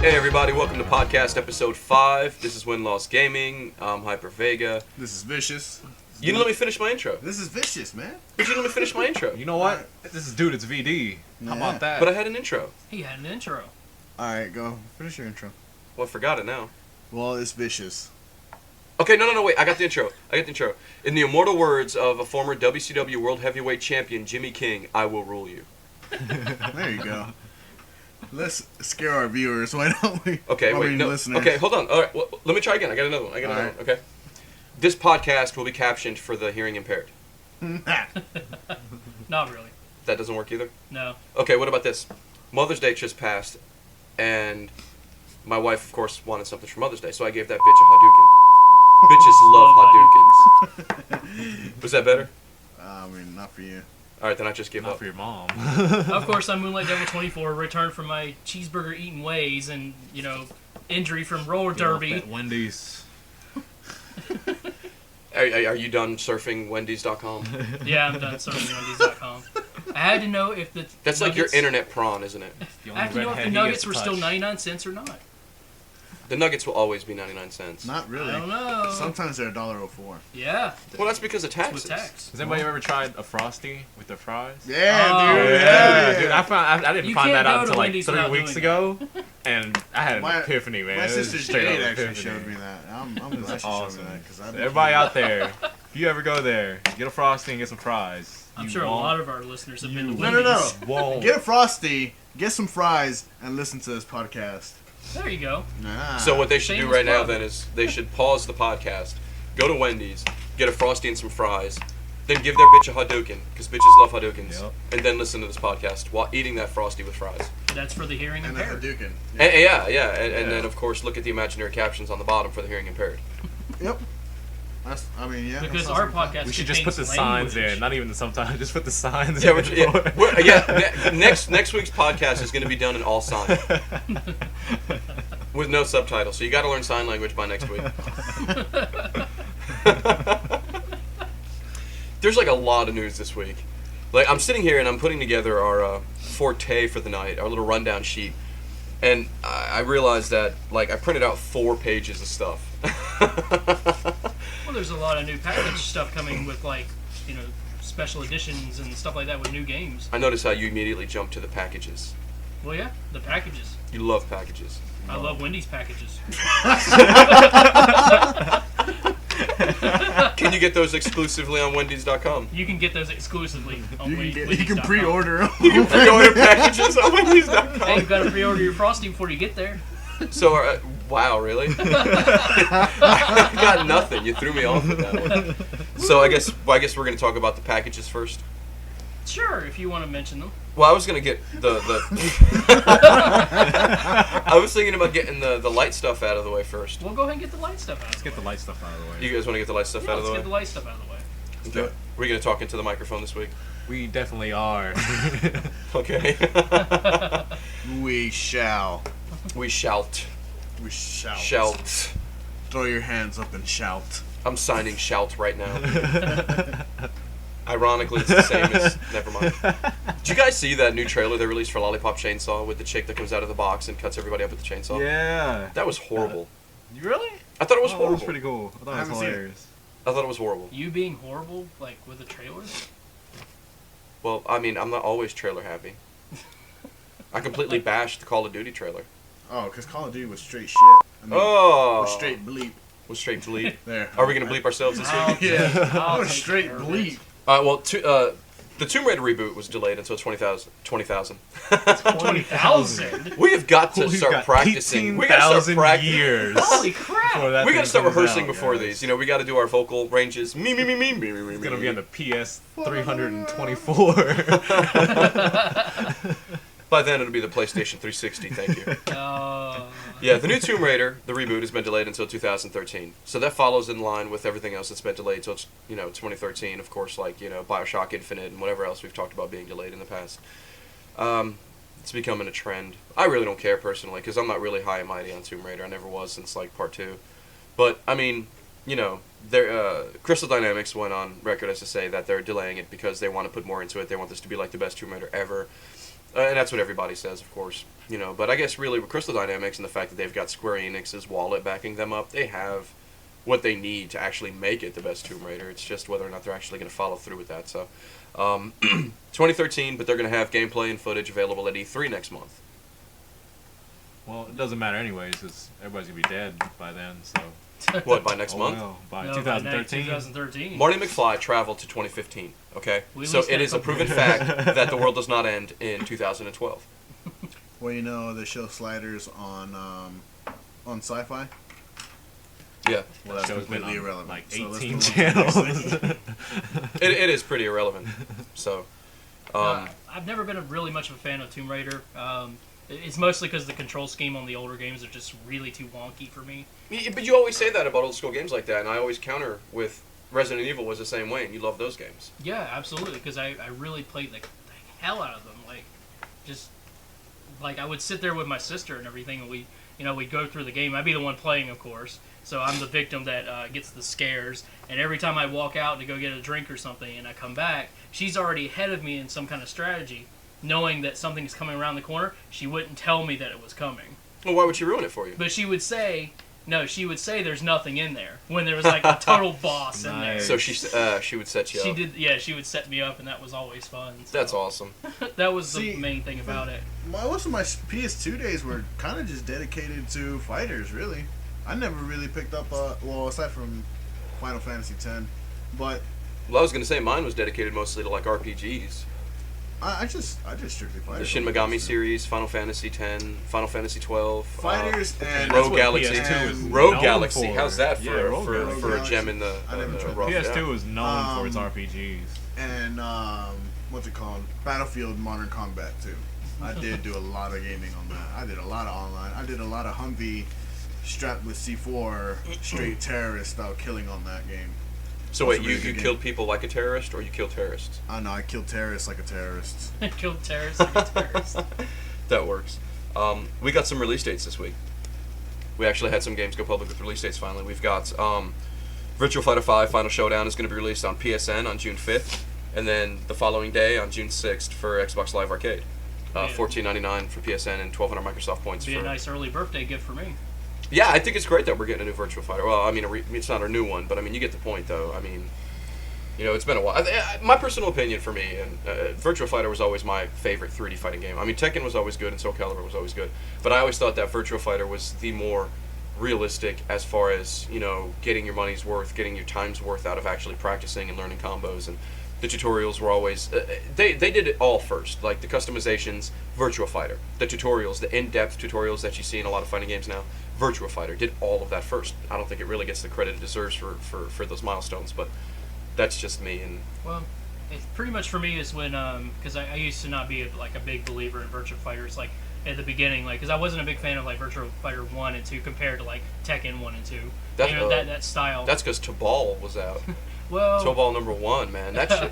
Hey everybody, welcome to podcast episode 5. This is Win Loss Gaming. I'm Hyper Vega. This is Viscious. You didn't let me finish my intro. This is Viscious, man. But you didn't let me finish my intro. You know what? This is Dude, it's VD. How about that? But I had an intro. He had an intro. Alright, go. Finish your intro. Well, I forgot it now. Well, it's Viscious. Okay, no, wait. I got the intro. In the immortal words of a former WCW World Heavyweight Champion, Jimmy King, I will rule you. There you go. Let's scare our viewers, why don't we? Okay, wait, no. Listeners. Okay, hold on. All right, well, let me try again. I got another one. Okay. This podcast will be captioned for the hearing impaired. Not really. That doesn't work either? No. Okay, what about this? Mother's Day just passed, and my wife, of course, wanted something for Mother's Day, so I gave that bitch a Hadouken. Bitches love Hadoukens. Was that better? I mean, not for you. All right, then I just give Not up. for your mom. Of course, I'm Moonlight Devil 24, returned from my cheeseburger eating ways and, injury from roller derby. At Wendy's. Are you done surfing Wendy's.com? Yeah, I'm done surfing Wendy's.com. I had to know if the That's like your internet prawn, isn't it? I had to know if the nuggets were still 99 cents or not. The nuggets will always be 99 cents. Not really. I don't know. Sometimes they're $1.04. Yeah. Well, that's because of taxes. With tax. Has anybody ever tried a Frosty with their fries? Yeah, Oh, dude. yeah. Dude, I didn't You find can't that out go to until like Wendy's 3 without weeks doing ago, and I had an My- epiphany, man. My It was sister straight up Jade actually epiphany. showed me that. I'm glad That's she showed awesome. me that. Cause So everybody out there, if you ever go there, get a Frosty and get some fries. I'm You sure a won't- lot of our listeners have been to you Wendy's. No. won't. Get a Frosty, get some fries, and listen to this podcast. There you go. Nah. So what they should do Shameless right now plug. then is they should pause the podcast, go to Wendy's, get a Frosty and some fries, then give their bitch a Hadouken, because bitches love Hadoukens, Yep. and then listen to this podcast while eating that Frosty with fries. That's for the hearing And a impaired. Hadouken. And then of course look at the imaginary captions on the bottom for the hearing impaired. Yep. That's, I mean, yeah. Because that our sounds like podcast We should just put the contains signs language. in, not even the subtitles. Just put the signs Yeah, in. next week's podcast is going to be done in all sign with no subtitles. So you got to learn sign language by next week. There's like a lot of news this week. Like I'm sitting here and I'm putting together our forte for the night, our little rundown sheet, and I realized that like I printed out 4 pages of stuff. Well, there's a lot of new package stuff coming with, special editions and stuff like that with new games. I noticed how you immediately jumped to the packages. Well, yeah, the packages. You love packages. I love Wendy's packages. Can you get those exclusively on Wendy's.com? You can get those exclusively on You Wendy's.com. can pre-order them. You can pre-order packages on Wendy's.com. Hey, you've got to pre-order your Frosty before you get there. So, wow, really? I got nothing. You threw me off with that one. So I guess we're going to talk about the packages first. Sure, if you want to mention them. Well, I was going to get the I was thinking about getting the light stuff out of the way first. We'll go ahead and get the light stuff out of Let's the get the light stuff out of the way. You guys want to get the light stuff way. out of the Let's way? get the light stuff out of the way. Okay. We're going to talk into the microphone this week. We definitely are. Okay. We shall. We shout. We shall. Shout. Throw your hands up and shout. I'm signing shout right now. Ironically, it's the same as... Never mind. Did you guys see that new trailer they released for Lollipop Chainsaw with the chick that comes out of the box and cuts everybody up with the chainsaw? Yeah. That was horrible. You really? I thought it was That horrible. was pretty cool. I thought it was haven't seen it. hilarious. I thought it was horrible. You being horrible, with the trailers? Well, I mean, I'm not always trailer happy. I completely bashed the Call of Duty trailer. Oh, because Call of Duty was straight shit. I mean, Oh! was straight bleep. Was straight bleep. There. Are we going to bleep ourselves this I'll week? Yeah. I'll Was take straight care of bleep. it. Well, the Tomb Raider reboot was delayed until 20,000. 20,000. We have got to We've start got practicing. We got to 18,000 start practicing. years. Holy crap! before that We got thing to start comes rehearsing out, before guys. these. We got to do our vocal ranges. Me. It's gonna be on the PS 324. By then, it'll be the PlayStation 360. Thank you. Uh, Yeah, the new Tomb Raider, the reboot, has been delayed until 2013. So that follows in line with everything else that's been delayed until 2013. Of course, BioShock Infinite and whatever else we've talked about being delayed in the past. It's becoming a trend. I really don't care personally because I'm not really high and mighty on Tomb Raider. I never was since Part 2. But I mean, Crystal Dynamics went on record as to say that they're delaying it because they want to put more into it. They want this to be like the best Tomb Raider ever. And that's what everybody says, of course. But I guess really with Crystal Dynamics and the fact that they've got Square Enix's wallet backing them up, they have what they need to actually make it the best Tomb Raider. It's just whether or not they're actually going to follow through with that. So, 2013, but they're going to have gameplay and footage available at E3 next month. Well, it doesn't matter anyways, because everybody's going to be dead by then, so... What, by next month? Well, by No, 2013. 2013. Marty McFly traveled to 2015, okay? We So leased it that is a couple proven years. fact that the world does not end in 2012. Well, they show sliders on Sci-Fi. Yeah. Well, that's Show's been completely on, irrelevant. like, So let's 18 move on to the next channels. thing. It is pretty irrelevant. So, I've never been really much of a fan of Tomb Raider. It's mostly because the control scheme on the older games are just really too wonky for me. but you always say that about old school games like that, and I always counter with Resident Evil was the same way, and you love those games. Yeah, absolutely, because I really played the hell out of them. I would sit there with my sister and everything, and we'd go through the game. I'd be the one playing, of course, so I'm the victim that gets the scares. And every time I walk out to go get a drink or something, and I come back, she's already ahead of me in some kind of strategy, knowing that something's coming around the corner. She wouldn't tell me that it was coming. Well, why would she ruin it for you? But she would say there's nothing in there when there was like a total boss in there. Nice. So she would set you up. She did, yeah. She would set me up, and that was always fun. So. That's awesome. That was See, the main thing about it. Most of my PS2 days were kind of just dedicated to fighters, really. I never really picked up, aside from Final Fantasy X, but Well, I was going to say mine was dedicated mostly to like RPGs. I just strictly The fighters. Shin Megami series, Final Fantasy X, Final Fantasy 12, Fighters and Rogue That's what Galaxy. PS2 is Rogue known Galaxy. for. How's that Yeah, for Rogue for, for a Galaxy. gem in the I never tried rough? PS2 Yeah. is known for its RPGs. and what's it called? Battlefield Modern Combat 2. I did do a lot of gaming on that. I did a lot of online. I did a lot of Humvee strapped with C4 straight terrorist style killing on that game. So That's wait, a you really good killed game. people like a terrorist, or you killed terrorists? I know I killed terrorists like a terrorist. Killed terrorists like a terrorist. That works. We got some release dates this week. We actually had some games go public with release dates finally. We've got Virtua Fighter 5 Final Showdown is going to be released on PSN on June 5th, and then the following day on June 6th for Xbox Live Arcade. Yeah. $14.99 for PSN and 1,200 Microsoft points Be for. a nice early birthday gift for me. Yeah, I think it's great that we're getting a new Virtua Fighter. Well, I mean, it's not a new one, but I mean, you get the point, though. I mean, it's been a while. My personal opinion for me, and Virtua Fighter was always my favorite 3D fighting game. I mean, Tekken was always good, and Soul Calibur was always good, but I always thought that Virtua Fighter was the more realistic as far as getting your money's worth, getting your time's worth out of actually practicing and learning combos. And the tutorials were always they did it all first, like the customizations. Virtua Fighter, the tutorials, the in-depth tutorials that you see in a lot of fighting games now. Virtua Fighter did all of that first. I don't think it really gets the credit it deserves for those milestones, but that's just me. And Well, it's pretty much for me is when because I used to not be a big believer in Virtua Fighters like at the beginning, like because I wasn't a big fan of like Virtua Fighter 1 and 2 compared to like Tekken 1 and 2. That- that style. that's because Tobal was out. well, Tobal number 1, man. That shit,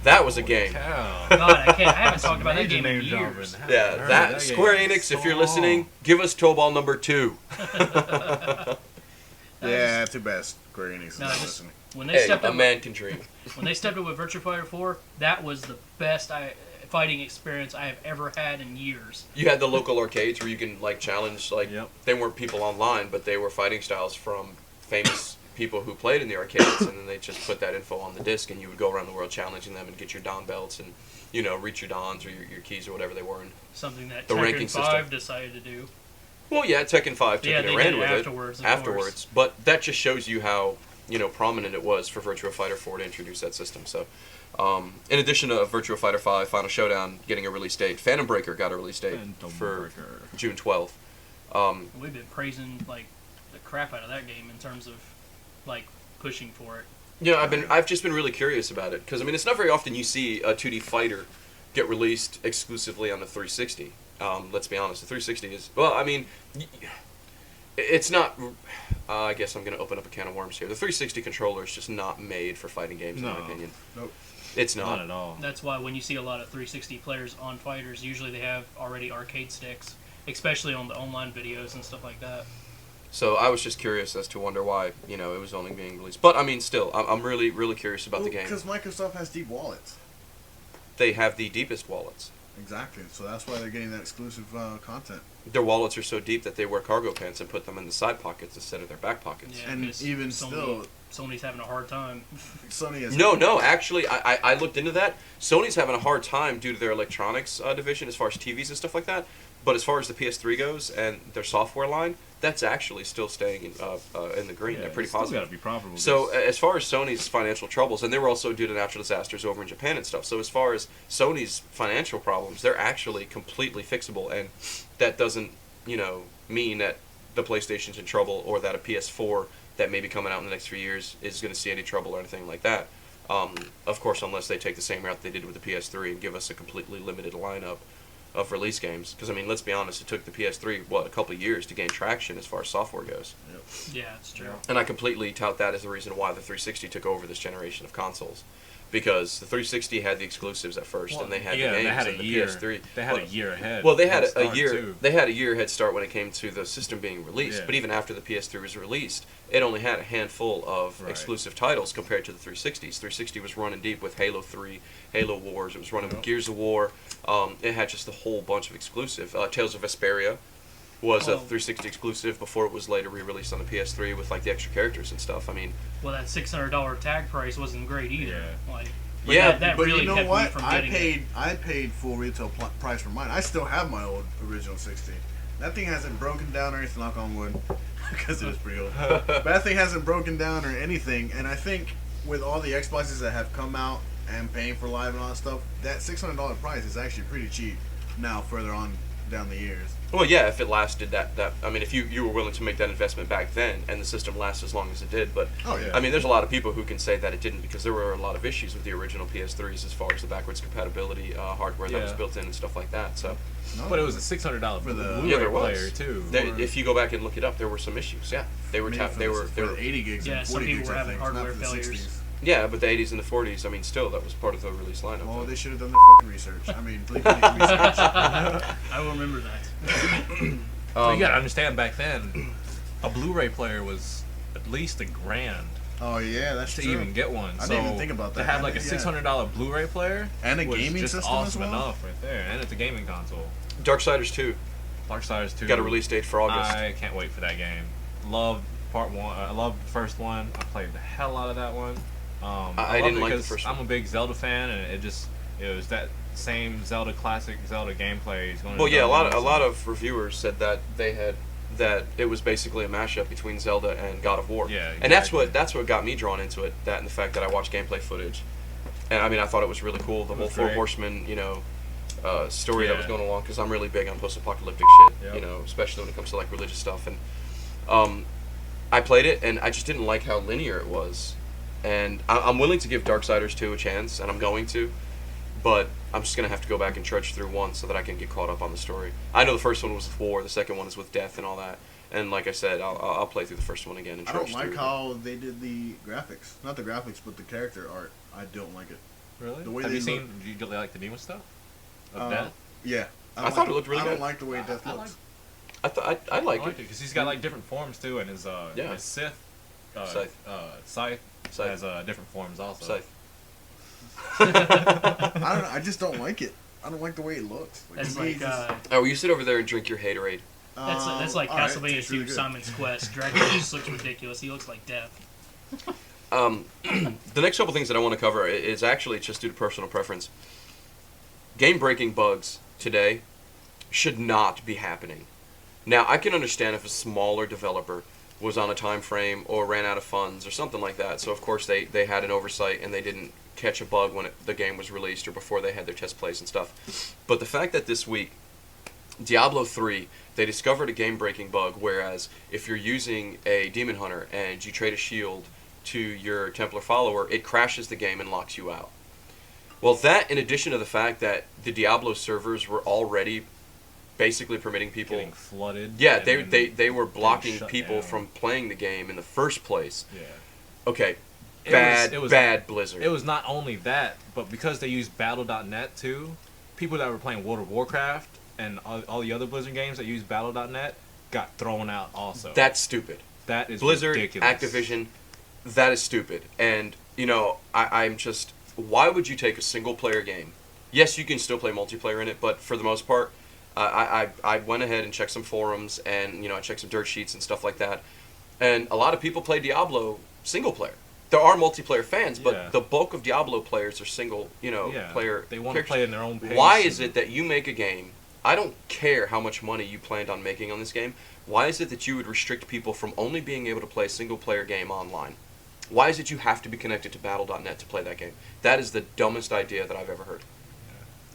that was a game. Cow. God, I haven't talked about that Major game in name dropping. years. Yeah, Heard that game Square is Enix, if so you're listening, give us Tobal number 2. Yeah, too bad Square Enix is No, not just- listening. When they Hey, stepped a up, man can dream. when they stepped up with Virtua Fighter 4, that was the best fighting experience I have ever had in years. You had the local arcades where you can challenge Yep. they weren't people online, but they were fighting styles from famous people who played in the arcades, and then they just put that info on the disc, and you would go around the world challenging them and get your Don belts and reach your Dons or your keys or whatever they were. And Something that The Tekken ranking 5 system. decided to do. well, yeah, Tekken 5 took Yeah, it they and ran did it with afterwards, it of afterwards, but that just shows you how prominent it was for Virtua Fighter 4 to introduce that system. So, in addition to Virtua Fighter 5 Final Showdown getting a release date, Phantom Breaker got a release date Phantom for Breaker. June 12th. We've been praising like the crap out of that game in terms of like pushing for it. I've just been really curious about it because I mean it's not very often you see a 2D fighter get released exclusively on the 360. Let's be honest, the 360 is it's not. I guess I'm going to open up a can of worms here. The 360 controller is just not made for fighting games, in my No. opinion. Nope. It's not. Not at all. That's why when you see a lot of 360 players on fighters, usually they have already arcade sticks, especially on the online videos and stuff like that. So I was just curious as to wonder why it was only being released. But I mean, still, I'm really really curious about the game. Because Microsoft has deep wallets. They have the deepest wallets. Exactly. So that's why they're getting that exclusive content. Their wallets are so deep that they wear cargo pants and put them in the side pockets instead of their back pockets. Yeah, And 'cause even still, Sony's having a hard time. Sony is No, actually, I looked into that. Sony's having a hard time due to their electronics division as far as TVs and stuff like that. But as far as the PS3 goes and their software line, that's actually still staying in the green. Yeah, They're pretty it's still positive. gotta be profitable. So as far as Sony's financial troubles, and they were also due to natural disasters over in Japan and stuff. So as far as Sony's financial problems, they're actually completely fixable, and that doesn't, mean that the PlayStation's in trouble or that a PS4 that may be coming out in the next few years is going to see any trouble or anything like that. Of course, unless they take the same route they did with the PS3 and give us a completely limited lineup of release games. Because, let's be honest, it took the PS3, a couple of years to gain traction as far as software goes. Yeah, it's true. And I completely tout that as the reason why the 360 took over this generation of consoles. Because the 360 had the exclusives at first, and they had the games, they had and a the year. PS3. They had a year ahead. Well, they had head a start, year. too. They had a year head start when it came to the system being released. Yeah. But even after the PS3 was released, it only had a handful of exclusive titles compared to the 360s. 360 was running deep with Halo 3, Halo Wars. It was running with Gears of War. It had just a whole bunch of exclusive. Tales of Vesperia was a 360 exclusive before it was later re-released on the PS3 with the extra characters and stuff. Well, that $600 tag price wasn't great either. Yeah. But Yeah, that But really you know kept me what? from I getting it. paid full retail price for mine. I still have my old original 60. That thing hasn't broken down or anything, knock on wood, because it was pretty old. But that thing hasn't broken down or anything. And I think with all the Xboxes that have come out and paying for live and all that stuff, that $600 price is actually pretty cheap now further on down the years. Well, yeah, if it lasted that if you were willing to make that investment back then, and the system lasts as long as it did, but Oh, yeah. there's a lot of people who can say that it didn't because there were a lot of issues with the original PS3s as far as the backwards compatibility hardware that was Yeah. built in and stuff like that. So, No, But it was a $600 For the- Blu-ray yeah, there was. player too. if you go back and look it up, there were some issues. Yeah, they were maybe for they the- were for the 80 gigs Yeah, and some 40 people gigs, were I having think, not hardware for the failures. 60s. yeah, but the 80s and the 40s. Still that was part of the release lineup. Well, though. they should have done their fucking research. Bleep research. I will remember that. So you gotta understand, back then, a Blu-ray player was at least $1,000 Oh yeah, that's to true. even get one. I So didn't even think about that. To have I a didn't- yeah. $600 Blu-ray player And a was gaming just system as awesome well? enough right there, and it's a gaming console. Darksiders 2 Darksiders 2 got a release date for August. I can't wait for that game. Loved part one. I loved the first one. I played the hell out of that one. I loved didn't it like the because first I'm one. a big Zelda fan, and it was that same classic Zelda gameplay. Well, yeah, a lot of reviewers said that that it was basically a mashup between Zelda and God of War. Yeah, And that's exactly. what got me drawn into it. That and the fact that I watched gameplay footage, and I thought it was really cool. The whole was Four great. Horsemen, story that was Yeah. going along. Because I'm really big on post-apocalyptic shit. Yep. Especially when it comes to religious stuff. And I played it, and I just didn't like how linear it was. And I'm willing to give Darksiders 2 a chance, and I'm going to. But I'm just going to have to go back and trudge through one so that I can get caught up on the story. I know the first one was with war, the second one is with death and all that. And like I said, I'll play through the first one again and I trudge don't like through. how they did the graphics. Not the graphics, but the character art. I don't like it. Really? The way Have they you look- seen? Do you like the new stuff? Of Uh, Death? Yeah. I don't thought like- it looked really I don't good. like the way Death I looks. I I like like it. it because he's got different forms too, and his Yeah. his Sith Scythe. Scythe Scythe. has different forms also. Scythe. I don't know. I just don't like it. I don't like the way it looks. That's to me, like it just- Oh, you sit over there and drink your haterade. that's like all right, Castlevania tastes 2 really good. Simon's Quest. Dracula just looks ridiculous. He looks like death. The next couple things that I want to cover is actually just due to personal preference. Game-breaking bugs today should not be happening. Now, I can understand if a smaller developer was on a time frame or ran out of funds or something like that. So, of course, they had an oversight and they didn't catch a bug when the game was released or before they had their test plays and stuff. But the fact that this week, Diablo 3, they discovered a game-breaking bug, whereas if you're using a Demon Hunter and you trade a shield to your Templar follower, it crashes the game and locks you out. Well, that, in addition to the fact that the Diablo servers were already basically permitting people... Getting flooded. Yeah, and they were blocking shut people down. from playing the game in the first place. Yeah. Okay, It was- bad Blizzard. It was not only that, but because they used Battle.net too, people that were playing World of Warcraft and all the other Blizzard games that use Battle.net got thrown out also. That's stupid. That is Blizzard, ridiculous. Activision, that is stupid. And, I'm just... Why would you take a single-player game Yes, you can still play multiplayer in it, but for the most part, I went ahead and checked some forums and I checked some dirt sheets and stuff like that, and a lot of people play Diablo single player. There are multiplayer fans, but the bulk of Diablo players are single, player. They want to play in their own pace. Why is it that you make a game? I don't care how much money you planned on making on this game. Why is it that you would restrict people from only being able to play a single player game online? Why is it you have to be connected to Battle.net to play that game? That is the dumbest idea that I've ever heard.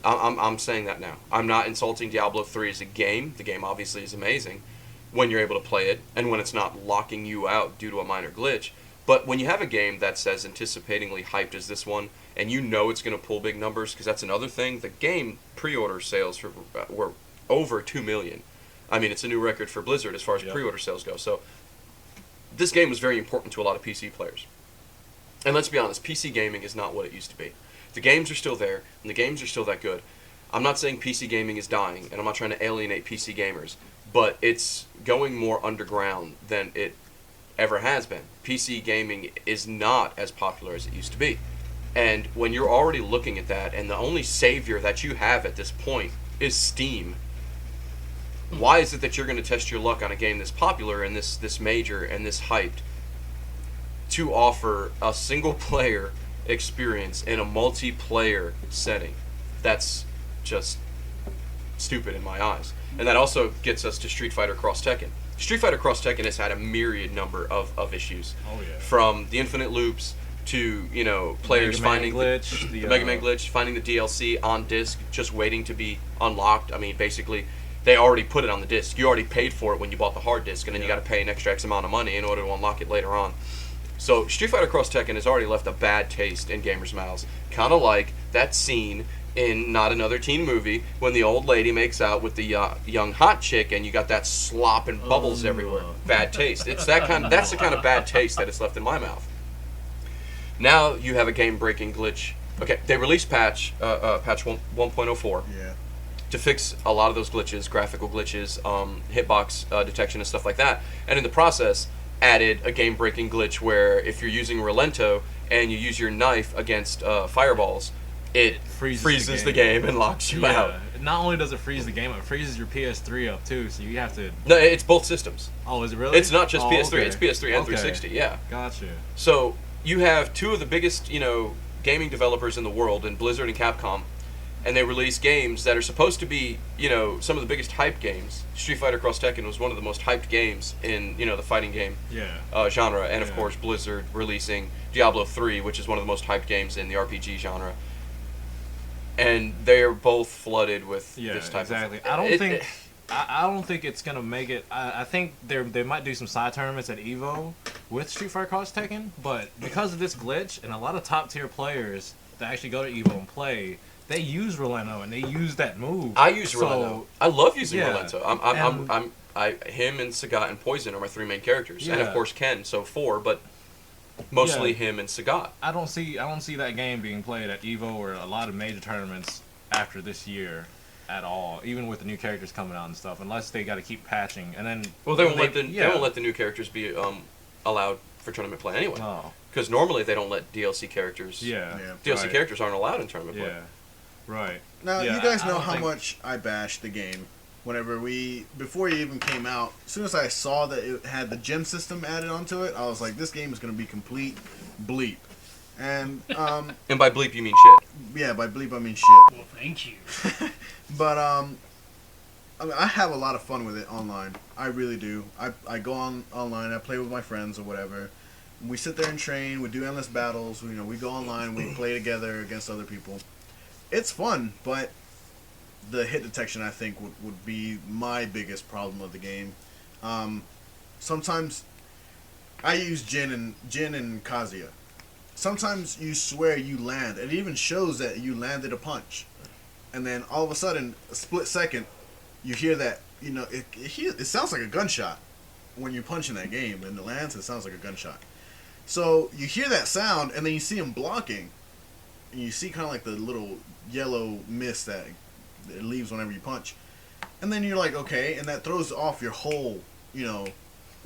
I'm saying that now. I'm not insulting Diablo 3 as a game. The game obviously is amazing when you're able to play it and when it's not locking you out due to a minor glitch. But when you have a game that's as anticipatingly hyped as this one, and you know it's going to pull big numbers, because that's another thing, the game pre-order sales were over 2 million. I mean, it's a new record for Blizzard as far as pre-order sales go. So this game was very important to a lot of PC players. And let's be honest, PC gaming is not what it used to be. The games are still there, and the games are still that good. I'm not saying PC gaming is dying, and I'm not trying to alienate PC gamers, but it's going more underground than it ever has been. PC gaming is not as popular as it used to be. And when you're already looking at that, and the only savior that you have at this point is Steam, why is it that you're going to test your luck on a game this popular and this major and this hyped to offer a single player experience in a multiplayer setting? That's just stupid in my eyes. And that also gets us to Street Fighter Cross Tekken. Street Fighter Cross Tekken has had a myriad number of issues. Oh yeah. From the infinite loops to players finding the Mega Man glitch, finding the DLC on disc, just waiting to be unlocked. I mean, basically, they already put it on the disc. You already paid for it when you bought the hard disc, and then you got to pay an extra X amount of money in order to unlock it later on. So Street Fighter Cross Tekken has already left a bad taste in gamers' mouths, kind of like that scene in Not Another Teen Movie when the old lady makes out with the young hot chick and you got that slop and bubbles everywhere. Bad taste. It's that's the kind of bad taste that it's left in my mouth. Now you have a game-breaking glitch. Okay, they released patch 1.04 to fix a lot of those glitches, graphical glitches, hitbox detection and stuff like that. And in the process, added a game-breaking glitch where if you're using Relento and you use your knife against fireballs, it freezes the game and locks you out. Not only does it freeze the game, it freezes your PS3 up too, so you have to... No, it's both systems. Oh, is it really? It's not just PS3, okay. It's PS3 and 360, yeah. Gotcha. So, you have two of the biggest, gaming developers in the world, in Blizzard and Capcom, and they release games that are supposed to be, some of the biggest hyped games. Street Fighter Cross Tekken was one of the most hyped games in, the fighting game genre, and of course Blizzard releasing Diablo 3, which is one of the most hyped games in the RPG genre. And they're both flooded with this type exactly. of... I don't think it's gonna make it. I think they might do some side tournaments at Evo with Street Fighter Cross Tekken, but because of this glitch and a lot of top tier players that actually go to Evo and play, they use Relento and they use that move. I use Relento. I love using Relento. Him and Sagat and Poison are my three main characters, and of course Ken. So 4, but mostly him and Sagat. I don't see that game being played at Evo or a lot of major tournaments after this year at all, even with the new characters coming out and stuff, unless they got to keep patching. And then they won't let the new characters be allowed for tournament play anyway. No, because normally they don't let DLC characters. DLC characters aren't allowed in tournament play. Right. Now you guys know how much I bashed the game. Before it even came out, as soon as I saw that it had the gem system added onto it, I was like, this game is going to be complete bleep. And and by bleep you mean shit. Yeah, by bleep I mean shit. Well, thank you. But I have a lot of fun with it online. I really do. I go online, I play with my friends or whatever. We sit there and train, we do endless battles, we go online, we play together against other people. It's fun, but the hit detection, I think, would be my biggest problem of the game. Sometimes I use Jin and Kazuya. Sometimes you swear you land. It even shows that you landed a punch. And then all of a sudden, a split second, you hear that, it sounds like a gunshot when you punch in that game. And it lands, it sounds like a gunshot. So you hear that sound, and then you see him blocking. And you see kind of like the little yellow mist that it leaves whenever you punch. And then you're like, okay, and that throws off your whole,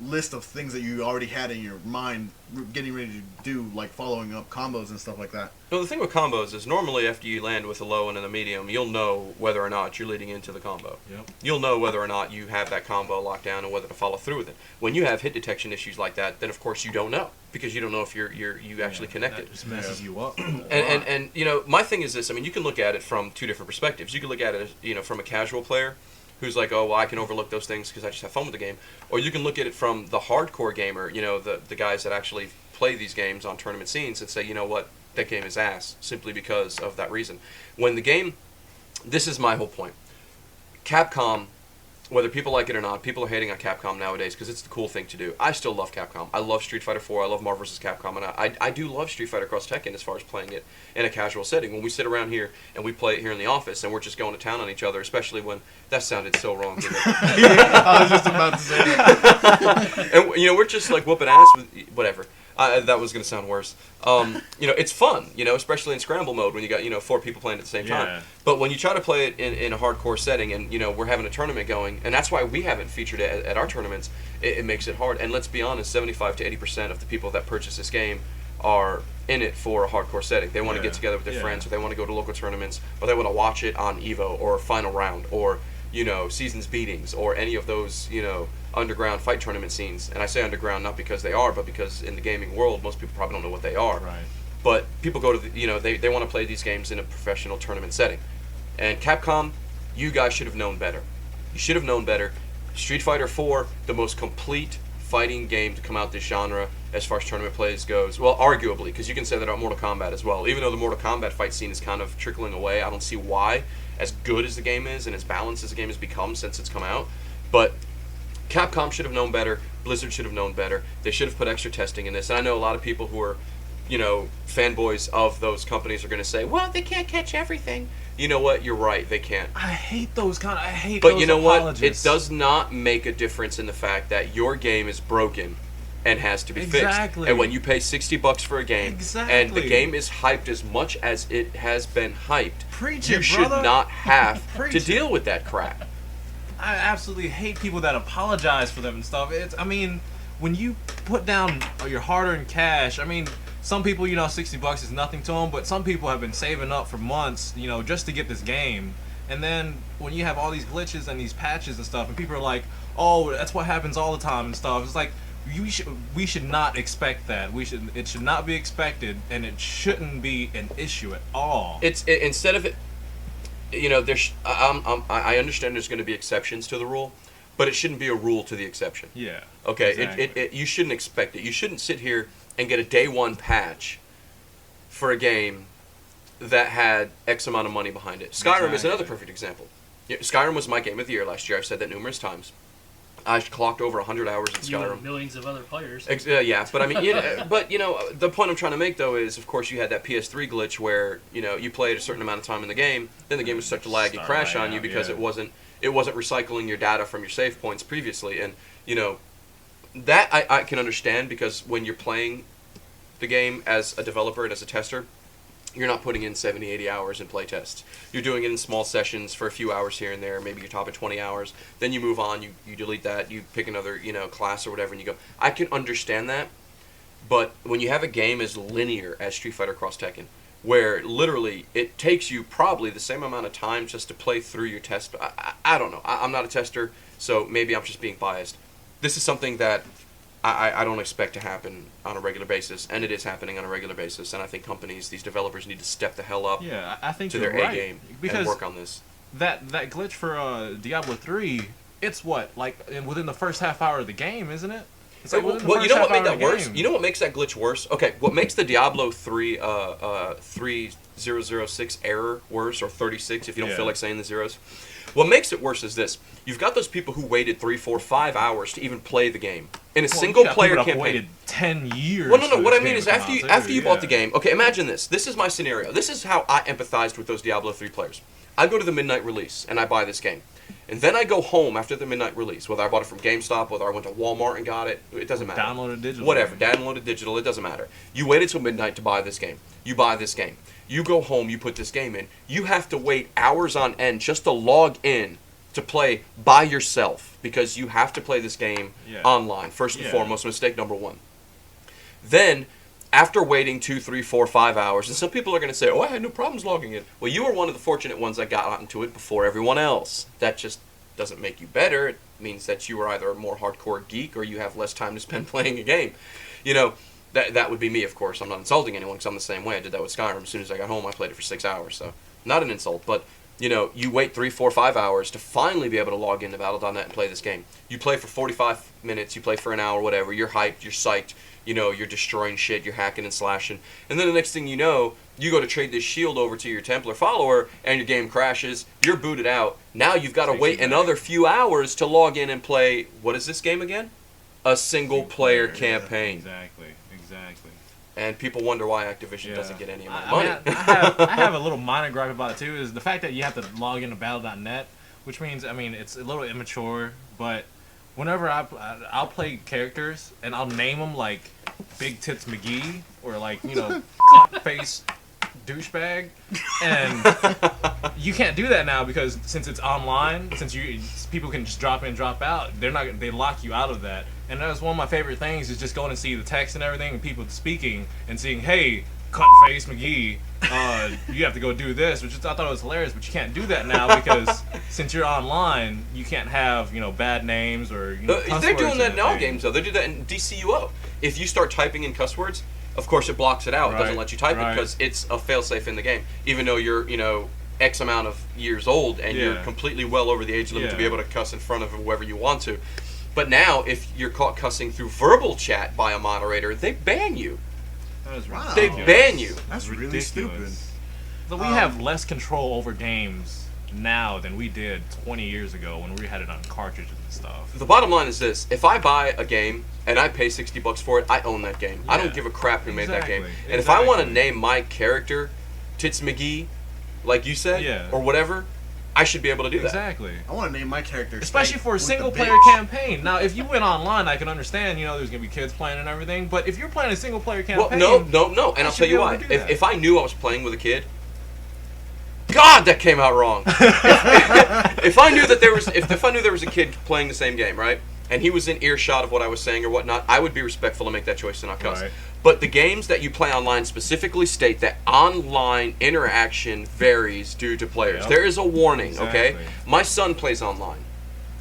list of things that you already had in your mind, getting ready to do, like following up combos and stuff like that. No, the thing with combos is normally after you land with a low and a medium, you'll know whether or not you're leading into the combo. Yep. You'll know whether or not you have that combo locked down and whether to follow through with it. When you have hit detection issues like that, then of course you don't know because you don't know if you actually connected. That just messes you up. And you know, my thing is this. I mean, you can look at it from two different perspectives. You can look at it as, you know, from a casual player who's like, oh, well, I can overlook those things because I just have fun with the game. Or you can look at it from the hardcore gamer, you know, the guys that actually play these games on tournament scenes and say, you know what, that game is ass, simply because of that reason. When the game, this is my whole point. Capcom, whether people like it or not, people are hating on Capcom nowadays because it's the cool thing to do. I still love Capcom. I love Street Fighter 4. I love Marvel vs. Capcom. And I do love Street Fighter Cross Tekken as far as playing it in a casual setting. When we sit around here and we play it here in the office and we're just going to town on each other, especially when... That sounded so wrong, didn't it? I was just about to say that. And, you know, we're just like whooping ass with... Whatever. That was going to sound worse. You know, it's fun, you know, especially in scramble mode when you got, you know, 4 people playing at the same time. But when you try to play it in a hardcore setting and, you know, we're having a tournament going, and that's why we haven't featured it at our tournaments, it makes it hard. And let's be honest, 75 to 80% of the people that purchase this game are in it for a hardcore setting. They want to get together with their friends, or they want to go to local tournaments, or they want to watch it on EVO, or Final Round, or, you know, Seasons Beatings, or any of those, you know, underground fight tournament scenes. And I say underground not because they are, but because in the gaming world, most people probably don't know what they are. Right. But people go to the, you know, they want to play these games in a professional tournament setting. And Capcom, you guys should have known better. You should have known better. Street Fighter 4, the most complete fighting game to come out this genre as far as tournament plays goes. Well, arguably, because you can say that about Mortal Kombat as well. Even though the Mortal Kombat fight scene is kind of trickling away, I don't see why, as good as the game is and as balanced as the game has become since it's come out. But Capcom should have known better. Blizzard should have known better. They should have put extra testing in this. And I know a lot of people who are, you know, fanboys of those companies are going to say, well, they can't catch everything. You know what? You're right. They can't. I hate those But those you know apologists. what? It does not make a difference in the fact that your game is broken and has to be fixed. And when you pay $60 for a game and the game is hyped as much as it has been hyped, you should not have to deal with that crap. I absolutely hate people that apologize for them and stuff. I mean, when you put down your hard-earned cash, I mean, some people, you know, $60 is nothing to them, but some people have been saving up for months, you know, just to get this game. And then when you have all these glitches and these patches and stuff, and people are like, oh, that's what happens all the time and stuff. It's like, we should not expect that. It should not be expected, and it shouldn't be an issue at all. Instead of it, you know, I understand there's going to be exceptions to the rule, but it shouldn't be a rule to the exception. Yeah. Okay. Exactly. You shouldn't expect it. You shouldn't sit here and get a day one patch for a game that had X amount of money behind it. Skyrim is another perfect example. Skyrim was my game of the year last year. I've said that numerous times. I clocked over 100 hours in Skyrim. Millions of other players. Yeah, but I mean, but you know, the point I'm trying to make though is, of course, you had that PS3 glitch where, you know, you played a certain amount of time in the game, then the game would start to lag and crash on you because it wasn't recycling your data from your save points previously, and you know, that I can understand because when you're playing the game as a developer and as a tester, you're not putting in 70, 80 hours in playtests. You're doing it in small sessions for a few hours here and there. Maybe you're topping 20 hours. Then you move on. You delete that. You pick another, you know, class or whatever, and you go. I can understand that. But when you have a game as linear as Street Fighter Cross Tekken, where literally it takes you probably the same amount of time just to play through your test. I don't know. I'm not a tester, so maybe I'm just being biased. This is something that I don't expect to happen on a regular basis, and it is happening on a regular basis. And I think companies, these developers, need to step the hell up I think to you're their right. A game because and work on this. That glitch for Diablo 3, it's what, like within the first half hour of the game, isn't it? It's like Well, you know what made that worse? You know what makes that glitch worse? Okay, what makes the Diablo 3 3006 error worse, or 36 if you don't feel like saying the zeros? What makes it worse is this. You've got those people who waited 3, 4, 5 hours to even play the game in a single-player campaign. Waited 10 years. Well, no. What I mean is after you bought the game. Okay, imagine this. This is my scenario. This is how I empathized with those Diablo 3 players. I go to the midnight release and I buy this game, and then I go home after the midnight release. Whether I bought it from GameStop, whether I went to Walmart and got it, it doesn't matter. Downloaded digital. Whatever. Downloaded digital. It doesn't matter. You waited till midnight to buy this game. You buy this game. You go home. You put this game in. You have to wait hours on end just to log in to play by yourself because you have to play this game online, first and foremost. Mistake number one. Then, after waiting 2, 3, 4, 5 hours, and some people are going to say, oh, I had no problems logging in. Well, you were one of the fortunate ones that got into it before everyone else. That just doesn't make you better. It means that you are either a more hardcore geek or you have less time to spend playing a game. You know, that would be me, of course. I'm not insulting anyone because I'm the same way. I did that with Skyrim. As soon as I got home, I played it for 6 hours. So, not an insult, but, you know, you wait 3, 4, 5 hours to finally be able to log into Battle.net and play this game. You play for 45 minutes, you play for an hour, whatever. You're hyped, you're psyched. You know, you're destroying shit, you're hacking and slashing. And then the next thing you know, you go to trade this shield over to your Templar follower, and your game crashes, you're booted out. Now you've got to wait another few hours to log in and play, what is this game again? A single-player campaign. Exactly. And people wonder why Activision doesn't get any of my money. I have a little minor gripe about it, too, is the fact that you have to log into Battle.net, which means, I mean, it's a little immature, but whenever I'll play characters, and I'll name them, like, Big Tits McGee, or, like, you know, Face Douchebag, and you can't do that now because since it's online, since people can just drop in, drop out, they lock you out of that. And that's one of my favorite things is just going and see the text and everything and people speaking and seeing, hey, Cut Face McGee, you have to go do this, which I thought it was hilarious, but you can't do that now because since you're online, you can't have, you know, bad names or, you know, cuss they're words doing that in all anything. games, though. They do that in DCUO. If you start typing in cuss words, of course it blocks it out. It doesn't let you type it because it's a failsafe in the game. Even though you're, you know, X amount of years old and you're completely well over the age limit to be able to cuss in front of whoever you want to. But now, if you're caught cussing through verbal chat by a moderator, they ban you. That is ridiculous. They ban you. That's really stupid. So we have less control over games now than we did 20 years ago when we had it on cartridges and stuff. The bottom line is this. If I buy a game and I pay $60 for it, I own that game. I don't give a crap who made that game. And if I want to name my character Tits McGee, like you said, or whatever, I should be able to do that. Exactly. I want to name my character. Especially for a single-player campaign. Now, if you went online, I can understand, you know, there's going to be kids playing and everything. But if you're playing a single-player campaign... Well, no. And I'll tell you why. If I knew I was playing with a kid... God, that came out wrong. if I knew that there was a kid playing the same game, right? And he was in earshot of what I was saying or whatnot, I would be respectful and make that choice to not cuss. Right. But the games that you play online specifically state that online interaction varies due to players. Yep. There is a warning, okay? Exactly. My son plays online.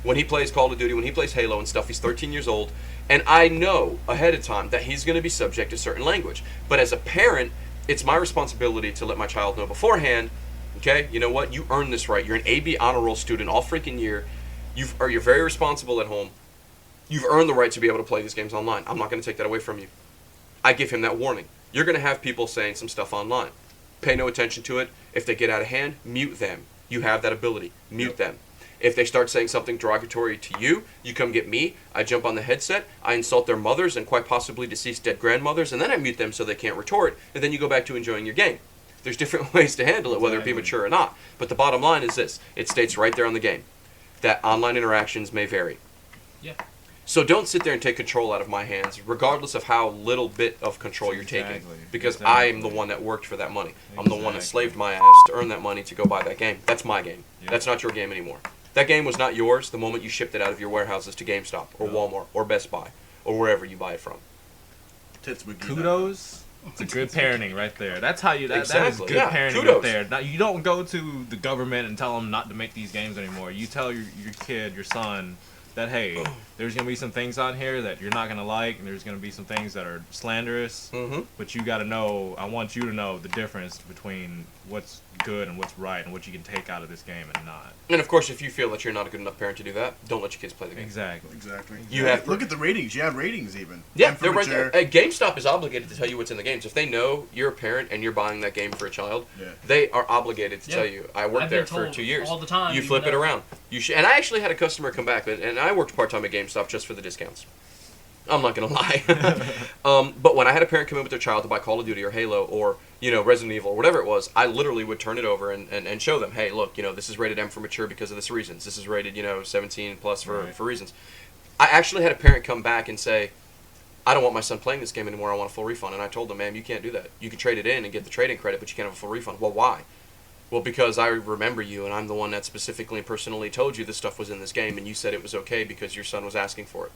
When he plays Call of Duty, when he plays Halo and stuff, he's 13 years old. And I know ahead of time that he's going to be subject to certain language. But as a parent, it's my responsibility to let my child know beforehand, okay, you know what? You earned this right. You're an AB honor roll student all freaking year. You're very responsible at home. You've earned the right to be able to play these games online. I'm not going to take that away from you. I give him that warning. You're going to have people saying some stuff online. Pay no attention to it. If they get out of hand, mute them. You have that ability. Mute them. If they start saying something derogatory to you, you come get me. I jump on the headset. I insult their mothers and quite possibly deceased dead grandmothers, and then I mute them so they can't retort, and then you go back to enjoying your game. There's different ways to handle it, whether it be mature or not. But the bottom line is this. It states right there on the game that online interactions may vary. Yeah. So don't sit there and take control out of my hands, regardless of how little bit of control you're taking. Because I'm the one that worked for that money. I'm the one that slaved my ass to earn that money to go buy that game. That's my game. That's not your game anymore. That game was not yours the moment you shipped it out of your warehouses to GameStop or Walmart or Best Buy or wherever you buy it from. Kudos. It's a good parenting right there. That's how you. That is good parenting kudos. right there. Now you don't go to the government and tell them not to make these games anymore. You tell your kid, your son, that hey, there's gonna be some things on here that you're not gonna like, and there's gonna be some things that are slanderous. But you gotta know. I want you to know the difference between what's good and what's right, and what you can take out of this game and not. And of course, if you feel that you're not a good enough parent to do that, don't let your kids play the game. Exactly. You have to look at the ratings. You have ratings even. Yeah, they're right there. GameStop is obligated to tell you what's in the games. If they know you're a parent and you're buying that game for a child, they are obligated to tell you. I worked there for 2 years. All the time. You flip it around. And I actually had a customer come back, and I worked part-time at GameStop just for the discounts. I'm not going to lie. But when I had a parent come in with their child to buy Call of Duty or Halo or, you know, Resident Evil or whatever it was, I literally would turn it over and show them, hey, look, you know, this is rated M for mature because of this reasons. This is rated, you know, 17 plus for reasons. I actually had a parent come back and say, I don't want my son playing this game anymore. I want a full refund. And I told them, ma'am, you can't do that. You can trade it in and get the trade-in credit, but you can't have a full refund. Well, why? Well, because I remember you, and I'm the one that specifically and personally told you this stuff was in this game, and you said it was okay because your son was asking for it.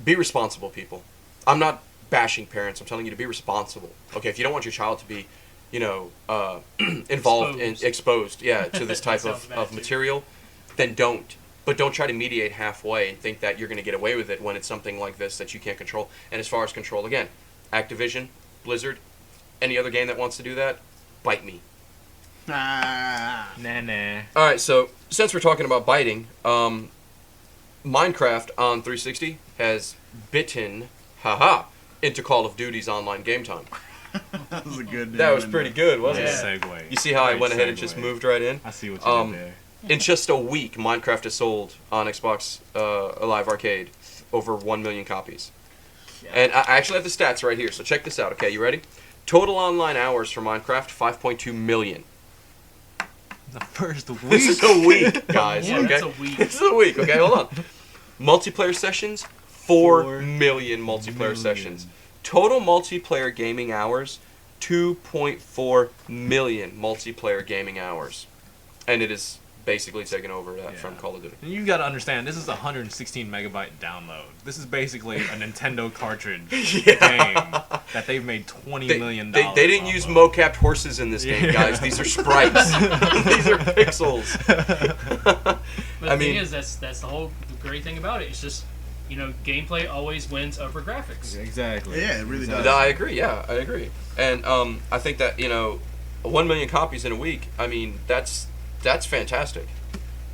Be responsible, people. I'm not bashing parents. I'm telling you to be responsible. Okay, if you don't want your child to be, involved and exposed, to this type of material, then don't. But don't try to mediate halfway and think that you're going to get away with it when it's something like this that you can't control. And as far as control, again, Activision, Blizzard, any other game that wants to do that, bite me. Nah. All right, so since we're talking about biting, Minecraft on 360 has bitten, into Call of Duty's online game time. That was a good. That was pretty good, wasn't Yeah. it? Segue. You see how I went ahead and just moved right in? I see what you did there. In just a week, Minecraft has sold on Xbox Live Arcade over 1 million copies. And I actually have the stats right here, so check this out, okay? You ready? Total online hours for Minecraft, 5.2 million. The first week. This is a week, guys, Yeah, okay? that's a week. This is a week, okay? Hold on. Multiplayer sessions, 4 4 million multiplayer million. sessions. Total multiplayer gaming hours, 2.4 million multiplayer gaming hours. And it is basically taken over that from Call of Duty. And you got to understand, this is a 116 megabyte download. This is basically a Nintendo cartridge game that they've made $20 million. They didn't use mo-capped horses in this game, guys. These are sprites. These are pixels. But the thing is, that's the great thing about it. It's just, gameplay always wins over graphics. Exactly. Yeah, it really does. No, I agree. Yeah, I agree. And I think that 1 million copies in a week. I mean, that's fantastic.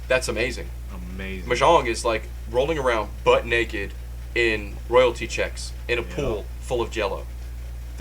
That's amazing. Amazing. Mahjong is like rolling around butt naked in royalty checks in a pool full of Jello.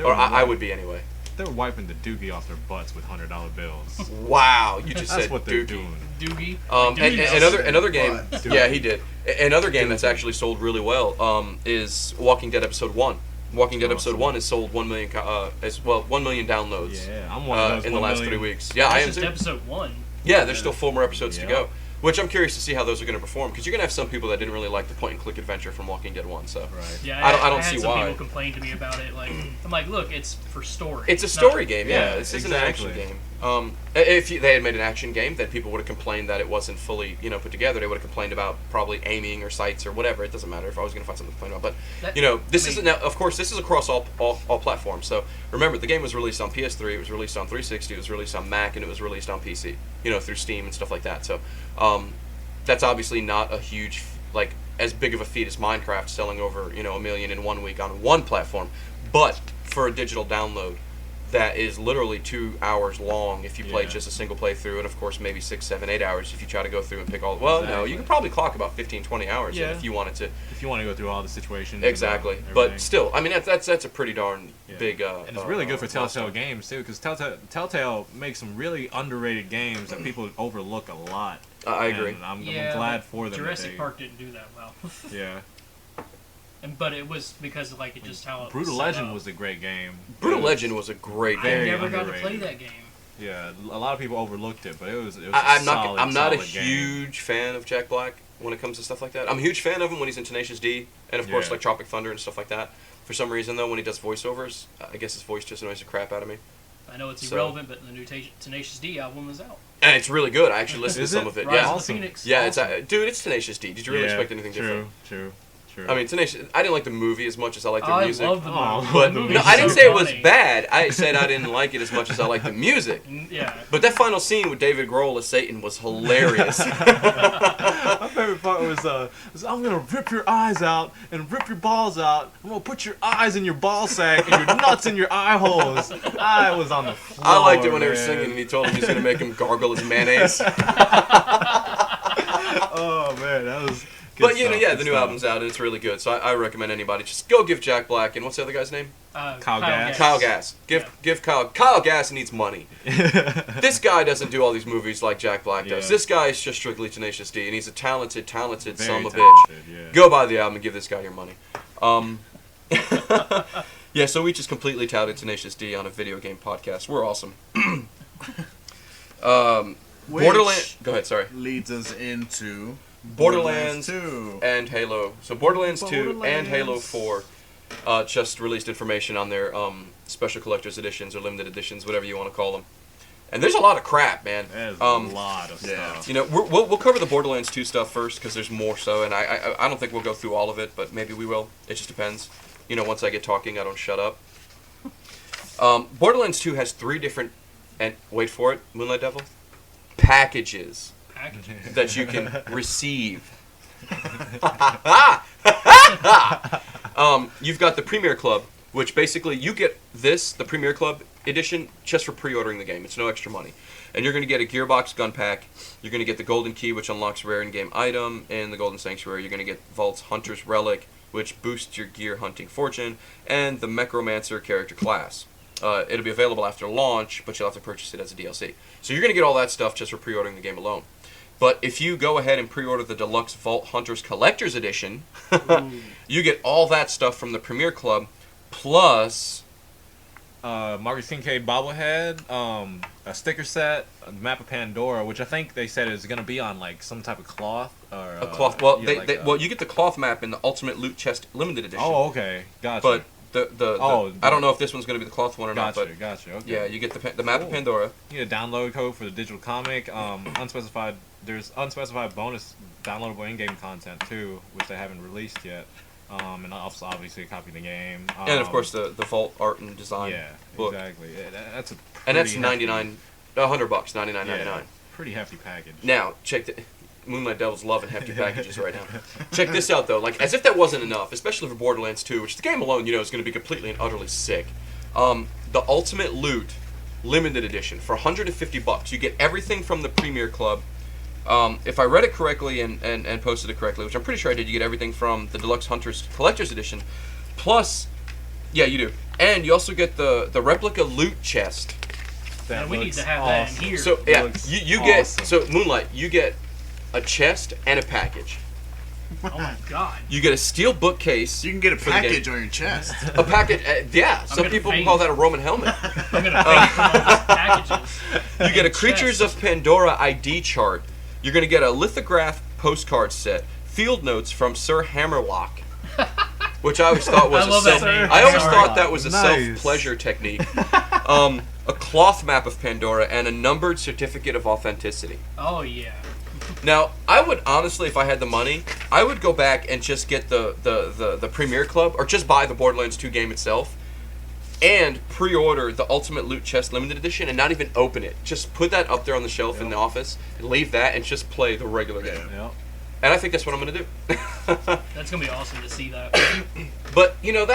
Or I would be anyway. They're wiping the doogie off their butts with $100 bills. Wow, you just That's said what they're dookie. doing. Doogie. And another game. But- Yeah, he did. Another game that's actually sold really well is Walking Dead Episode 1. Walking Dead Episode 1 has sold 1 million 1 million downloads. Yeah, I'm one of those in the 1 last million. 3 weeks. Yeah, I That's am just too. episode 1. Yeah, there's still 4 more episodes to Yeah. go. Which I'm curious to see how those are going to perform, because you're going to have some people that didn't really like the point-and-click adventure from Walking Dead 1, so... Right. Yeah, I don't had see some why. people complain to me about it. Like, I'm like, look, it's for story. It's a not- story game, yeah. Yeah, This isn't an action exactly. game. If they had made an action game, then people would have complained that it wasn't fully, put together. They would have complained about probably aiming or sights or whatever. It doesn't matter if I was going to find something to complain about. But, this isn't... Now, of course, this is across all platforms. So, remember, the game was released on PS3, it was released on 360, it was released on Mac, and it was released on PC, through Steam and stuff like that. So, that's obviously not a huge, as big of a feat as Minecraft selling over, 1 million in 1 week on one platform. But for a digital download, that is literally 2 hours long if you play just a single playthrough, and of course maybe 6, 7, 8 hours if you try to go through and pick all... Well, no, you could probably clock about 15, 20 hours if you wanted to. If you want to go through all the situations. Exactly. And, But everything. still, I mean, that's a pretty darn big... and it's really good for Telltale milestone. games, too, because Telltale makes some really underrated games that people overlook a lot. I agree. And I'm Yeah, glad for them. that Jurassic they- Park didn't do that well. Yeah. But it was because of, it just how it Brutal was set Legend up. was a great game. Brutal It was- Legend was a great I game. very never got to underrated. play that game. Yeah, a lot of people overlooked it, but it was I'm a not. solid, I'm not a solid game. huge fan of Jack Black when it comes to stuff like that. I'm a huge fan of him when he's in Tenacious D, and of course Yeah. like Tropic Thunder and stuff like that. For some reason though, when he does voiceovers, I guess his voice just annoys the crap out of me. I know it's So- irrelevant, but the new Tenacious D album is out. And it's really good. I actually listened Is to some it? of it. Rise Yeah, of the Awesome. Phoenix. yeah. awesome. It's dude. It's Tenacious D. Did you really Yeah, expect anything different? True. I mean, Tenacious. I didn't like the movie as much as I liked the I music. love the Oh, movie. But The movie's no, I didn't so say it was funny. bad. I said I didn't like it as much as I liked the music. Yeah. But that final scene with David Grohl as Satan was hilarious. My favorite part was I'm gonna rip your eyes out and rip your balls out. I'm gonna put your eyes in your ball sack and your nuts in your eye holes. I was on the floor. I liked it when they were man. singing and he told him he's gonna make him gargle his mayonnaise. Oh man, that was. Good But stuff, the good new stuff. album's out and it's really good. So I recommend anybody just go give Jack Black and what's the other guy's name? Kyle Gass. Kyle Gass. Give Kyle Gass needs money. This guy doesn't do all these movies like Jack Black does. Yeah. This guy is just strictly Tenacious D, and he's a talented Very son of a bitch. talented, yeah. Go buy the album and give this guy your money. Yeah, so we just completely touted Tenacious D on a video game podcast. We're awesome. Which Borderlands. Go ahead. Sorry. leads us into Borderlands 2. and Halo. So Borderlands 2 and Halo Borderlands. 4 just released information on their special collector's editions or limited editions, whatever you want to call them. And there's a lot of crap, man. There's a lot of stuff. You know, we'll cover the Borderlands 2 stuff first because there's more so, and I don't think we'll go through all of it, but maybe we will. It just depends. You know, once I get talking, I don't shut up. Borderlands 2 has 3 different, and wait for it, Moonlight Devil, packages that you can receive. You've got the Premier Club, which basically you get the Premier Club edition just for pre-ordering the game. It's no extra money. And you're going to get a Gearbox gun pack. You're going to get the Golden Key, which unlocks rare in-game item, and the Golden Sanctuary. You're going to get Vault's Hunter's Relic, which boosts your gear hunting fortune, and the Necromancer character class. It'll be available after launch, but you'll have to purchase it as a DLC. So you're going to get all that stuff just for pre-ordering the game alone. But if you go ahead and pre-order the Deluxe Vault Hunters Collector's Edition, you get all that stuff from the Premier Club, plus Marcus Kincaid bobblehead, a sticker set, a map of Pandora, which I think they said is going to be on like some type of cloth. Or, a cloth. Well, well, you get the cloth map in the Ultimate Loot Chest Limited Edition. Oh, okay, gotcha. But I don't know if this one's going to be the cloth one or not. But Gotcha. Okay. Yeah, you get the map of Pandora. You get a download code for the digital comic. Unspecified. There's unspecified bonus downloadable in-game content too, which they haven't released yet. And also obviously a copy of the game. And of course the Vault art and design. Yeah, book. exactly. That's a and that's $100, $99.99. Pretty hefty package. Now check the Moonlight Devil's loving hefty packages right now. Check this out though, like as if that wasn't enough, especially for Borderlands 2, which the game alone, you know, is going to be completely and utterly sick. The Ultimate Loot Limited Edition for $150. You get everything from the Premier Club. If I read it correctly and posted it correctly, which I'm pretty sure I did, you get everything from the Deluxe Hunters Collector's Edition. Plus, yeah, you do. And you also get the replica loot chest. And we need to have that in here. So, yeah, you get... So, Moonlight, you get a chest and a package. Oh my god. You get a steel bookcase. You can get a package on your chest. A package, yeah. Some people call that a Roman helmet. I'm going to pay for all these packages. You get a Creatures of Pandora ID chart. You're going to get a lithograph postcard set, field notes from Sir Hammerlock, which I always thought was that was a self-pleasure technique. A cloth map of Pandora and a numbered certificate of authenticity. Oh yeah. Now, I would honestly, if I had the money, I would go back and just get the Premier Club, or just buy the Borderlands 2 game itself, and pre-order the Ultimate Loot Chest Limited Edition and not even open it. Just put that up there on the shelf in the office, and leave that, and just play the regular game. Yep. And I think that's what I'm going to do. That's going to be awesome to see that. But, you know,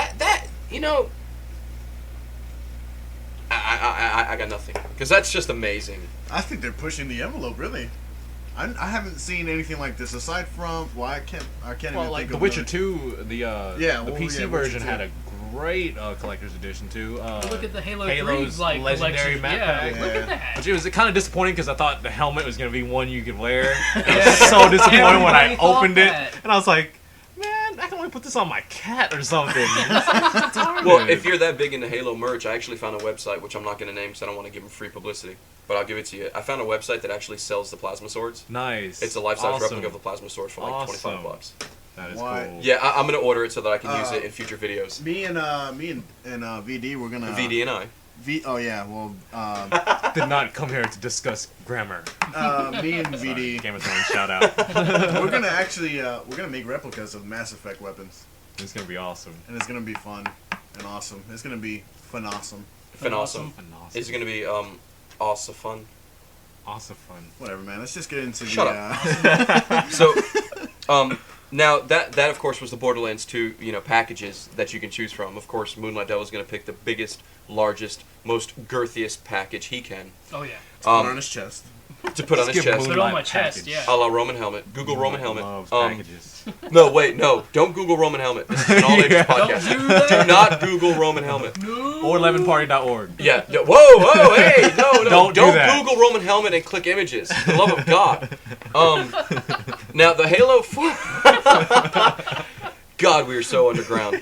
I got nothing. Because that's just amazing. I think they're pushing the envelope, really. I haven't seen anything like this aside from... Well, I can't even like think The of Witcher 2, the PC version Witcher 2. had a great collector's edition too. Look at the Halo's 3 legendary collection. map pack. Look at that. Which it was kind of disappointing because I thought the helmet was going to be one you could wear. I was so disappointed when I opened it, and I was like, man, I can only put this on my cat or something. Well, if you're that big into Halo merch, I actually found a website, which I'm not going to name because I don't want to give them free publicity, but I'll give it to you. I found a website that actually sells the plasma swords. Nice. It's a life-size replica of the plasma sword for like $25. That is Why? cool. Yeah, I'm going to order it so that I can use it in future videos. Me and VD, we're gonna... VD and I. Oh yeah, well... Did not come here to discuss grammar. Me and VD... Game of Thrones shout out. we're gonna actually... we're gonna make replicas of Mass Effect weapons. It's going to be awesome. And it's gonna be fun and awesome. It's gonna be fun-awesome. Awesome. Is it going to be awesome fun? Awesome fun. Whatever, man. Let's just get into Shut up. So, now that of course was the Borderlands 2 packages that you can choose from. Of course, Moonlight Devil is going to pick the biggest, largest, most girthiest package he can. Oh yeah. Put on his chest. To put on his chest. Put it on my chest, yeah. A la Roman helmet. Google Roman helmet. Loves packages. No, wait, no. Don't Google Roman helmet. This is an all-ages podcast. Don't do that. Do not Google Roman helmet. Or 11party.org. Yeah. Whoa, hey, no. Don't do that. Google Roman helmet and click images. For the love of God. Now, the Halo 4... God, we are so underground.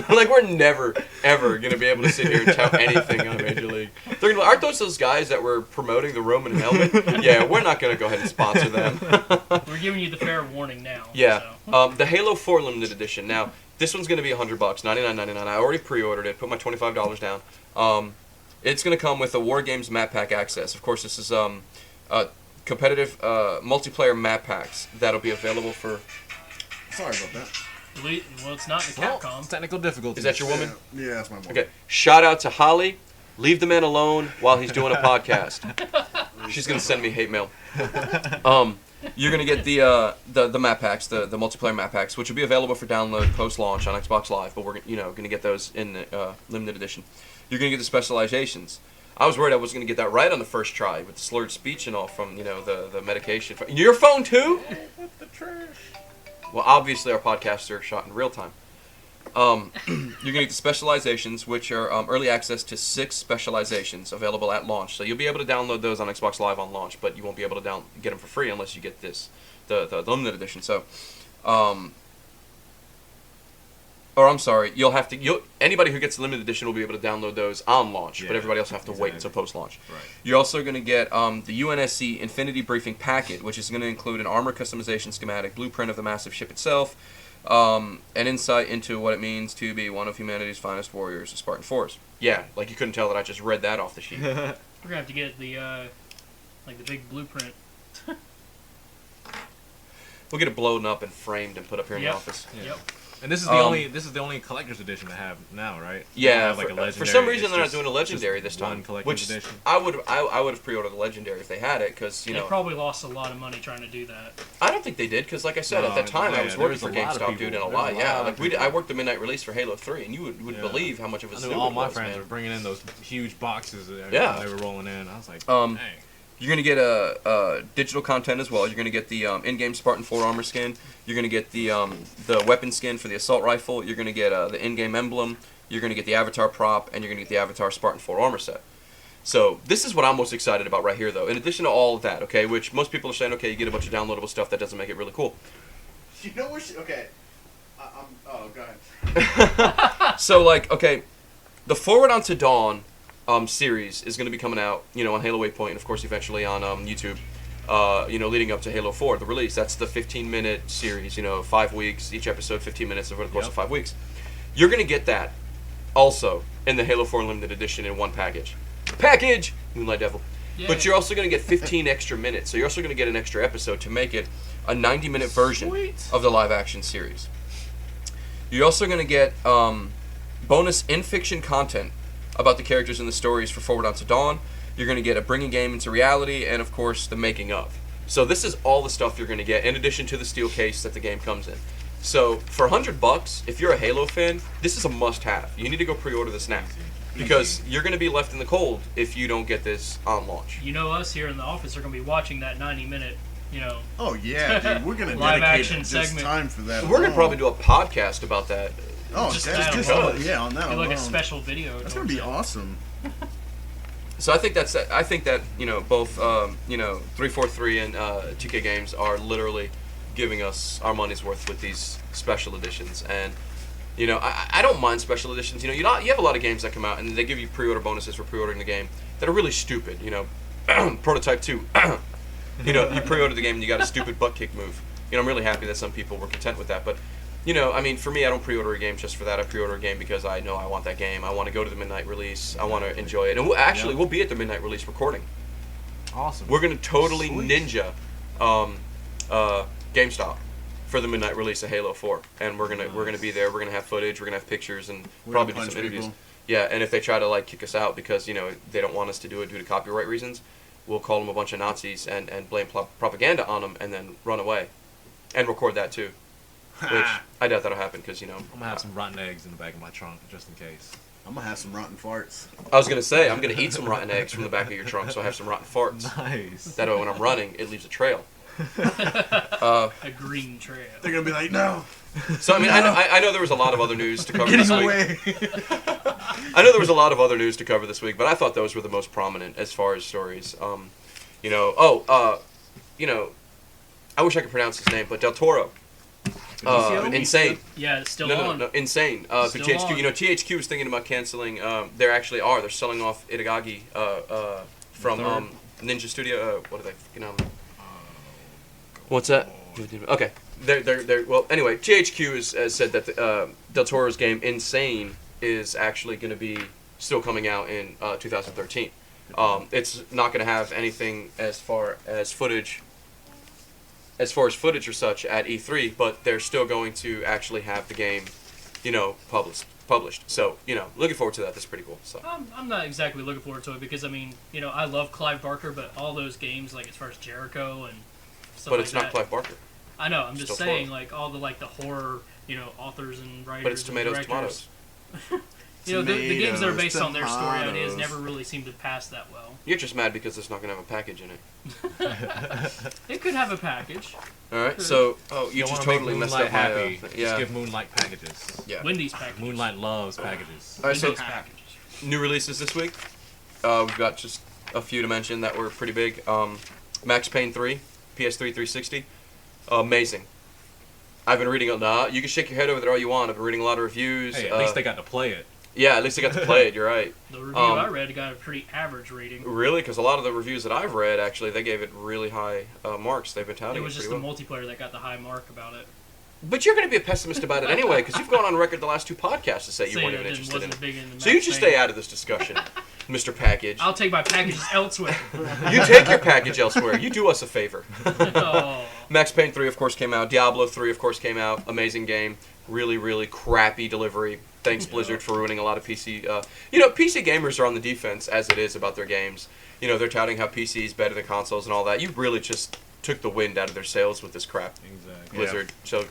Like, we're never, ever going to be able to sit here and tout anything on Major League. They're going to be like, aren't those guys that were promoting the Roman helmet? Yeah, we're not going to go ahead and sponsor them. We're giving you the fair warning now. Yeah. So. The Halo 4 Limited Edition. Now, this one's going to be $100, $99.99. I already pre-ordered it, put my $25 down. It's going to come with a War Games map pack access. Of course, this is competitive multiplayer map packs that'll be available for... Sorry about that. Well, it's not the Capcom. Technical difficulties. Is that your woman? Yeah, that's my woman. Okay. Shout out to Holly. Leave the man alone while he's doing a podcast. She's going to send me hate mail. You're going to get the map packs, the multiplayer map packs, which will be available for download post-launch on Xbox Live, but we're going to get those in the limited edition. You're going to get the specializations. I was worried I was going to get that right on the first try with the slurred speech and all from, the medication. Your phone too? the trash. Well, obviously our podcasts are shot in real time. You're going to get the specializations, which are early access to 6 specializations available at launch. So you'll be able to download those on Xbox Live on launch, but you won't be able to get them for free unless you get the limited edition. So, anybody who gets the limited edition will be able to download those on launch, but everybody else will have to wait until post-launch. Right. You're also going to get the UNSC Infinity Briefing Packet, which is going to include an armor customization schematic, blueprint of the massive ship itself, an insight into what it means to be one of humanity's finest warriors, the Spartan Force. Yeah, like you couldn't tell that I just read that off the sheet. We're gonna have to get the the big blueprint. We'll get it blown up and framed and put up here in the office. Yeah. Yep. And this is the only collector's edition to have now, right? Yeah, Have, like, a for legendary. some reason It's they're not just- doing a legendary this just time. one collector's Which edition. I would have pre-ordered the legendary if they had it, because They probably lost a lot of money trying to do that. I don't think they did, because like I said, No, at that time I yeah, was there working was for a lot of GameStop, people. dude, and a There was lot. a Yeah, lot like of people. I worked the midnight release for Halo 3, and you would Yeah. believe how much of a I zoo knew it all my was, friends man. were bringing in those huge boxes. Yeah. They were rolling in. I was like, Um, dang. You're going to get digital content as well. You're going to get the in-game Spartan 4 armor skin. You're going to get the weapon skin for the assault rifle. You're going to get the in-game emblem. You're going to get the avatar prop, and you're going to get the avatar Spartan 4 armor set. So this is what I'm most excited about right here, though. In addition to all of that, okay, which most people are saying, okay, you get a bunch of downloadable stuff that doesn't make it really cool. You know what? Okay. Go ahead. So, like, okay, the Forward Unto Dawn series is going to be coming out, on Halo Waypoint, and of course eventually on YouTube, leading up to Halo 4, the release. That's the 15-minute series, 5 weeks, each episode 15 minutes over the course of 5 weeks. You're going to get that also in the Halo 4 Limited Edition in one package. Moonlight Devil. Yay. But you're also going to get 15 extra minutes, so you're also going to get an extra episode to make it a 90-minute version Sweet. of the live-action series. You're also going to get bonus in-fiction content about the characters and the stories for Forward Unto Dawn. You're going to get a bringing game into reality, and of course, the making of. So this is all the stuff you're going to get, in addition to the steel case that the game comes in. So for $100, if you're a Halo fan, this is a must-have. You need to go pre-order this now, because you're going to be left in the cold if you don't get this on launch. Us here in the office are gonna be watching that 90-minute, Oh yeah, dude. We're gonna Live dedicate action just segment. time for that. We're going to alone. probably do a podcast about that. Oh, just that's that just alone. yeah, on that do like a alone. special video. That's gonna be awesome. So I think that both 343 and 2K Games are literally giving us our money's worth with these special editions, and I don't mind special editions. You have a lot of games that come out and they give you pre-order bonuses for pre-ordering the game that are really stupid. Prototype 2. You pre-order the game and you got a stupid butt kick move. I'm really happy that some people were content with that, but for me, I don't pre-order a game just for that. I pre-order a game because I know I want that game. I want to go to the midnight release. I want to enjoy it. And we'll be at the midnight release recording. Awesome. We're going to totally Sweet. ninja GameStop for the midnight release of Halo 4. And we're gonna be there. We're going to have footage. We're going to have pictures and We're probably gonna do some punch interviews. people. Yeah, and if they try to kick us out because they don't want us to do it due to copyright reasons, we'll call them a bunch of Nazis and blame propaganda on them and then run away. And record that too. Which I doubt that'll happen because I'm gonna have some rotten eggs in the back of my trunk just in case. I'm gonna have some rotten farts. I was gonna say I'm gonna eat some rotten eggs from the back of your trunk, so I have some rotten farts. Nice. That way, when I'm running, it leaves a trail. A green trail. They're gonna be like, no, So I know there was a lot of other news to cover getting this week. away. I know there was a lot of other news to cover this week, but I thought those were the most prominent as far as stories. I wish I could pronounce his name, but Del Toro. Benicio? Insane. Yeah, it's still No, on. no, insane. To Still THQ. on. THQ is thinking about canceling. They actually are. They're selling off Itagaki from Ninja Studio. What are they? What's that? Okay. They're well. Anyway, THQ has said that Del Toro's game Insane is actually going to be still coming out in 2013. It's not going to have anything as far as footage or such at E3, but they're still going to actually have the game, published. So, looking forward to that. That's pretty cool. So I'm not exactly looking forward to it because I love Clive Barker, but all those games like as far as Jericho and stuff but it's like not that, Clive Barker. I know. I'm just Still saying, Torah. like all the horror, authors and writers. But it's and tomatoes, directors. tomatoes. The games that are based on their story Tomatoes. ideas never really seem to pass that well. You're just mad because it's not going to have a package in it. It could have a package. All right, so you Don't just wanna totally make messed Moonlight up my happy. yeah. Just give Moonlight packages. Yeah. Wendy's package. Moonlight loves packages. All right, so Wendy's packages. new releases this week. We've got just a few to mention that were pretty big. Max Payne 3, PS3 360. Amazing. I've been reading you can shake your head over there all you want. I've been reading a lot of reviews. Hey, at least they got to play it. Yeah, at least I got to play it. You're right. The review I read got a pretty average rating. Really? Because a lot of the reviews that I've read, actually, they gave it really high marks. They've been touting It was just pretty the well. multiplayer that got the high mark about it. But you're going to be a pessimist about it anyway, because you've gone on record the last two podcasts to say you Saying weren't that even it interested in wasn't it. big into So you Max just Payne. stay out of this discussion, Mr. Package. I'll take my packages elsewhere. You take your package elsewhere. You do us a favor. Oh. Max Payne 3, of course, came out. Diablo 3, of course, came out. Amazing game. Really, really crappy delivery. Thanks, Blizzard, for ruining a lot of PC... PC gamers are on the defense, as it is, about their games. They're touting how PC is better than consoles and all that. You really just took the wind out of their sails with this crap, Exactly. Blizzard. So,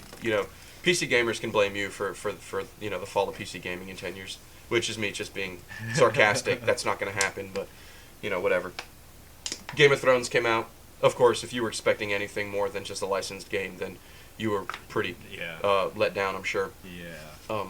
PC gamers can blame you for the fall of PC gaming in 10 years. Which is me just being sarcastic. That's not going to happen, but, whatever. Game of Thrones came out. Of course, if you were expecting anything more than just a licensed game, then you were pretty let down, I'm sure. Yeah.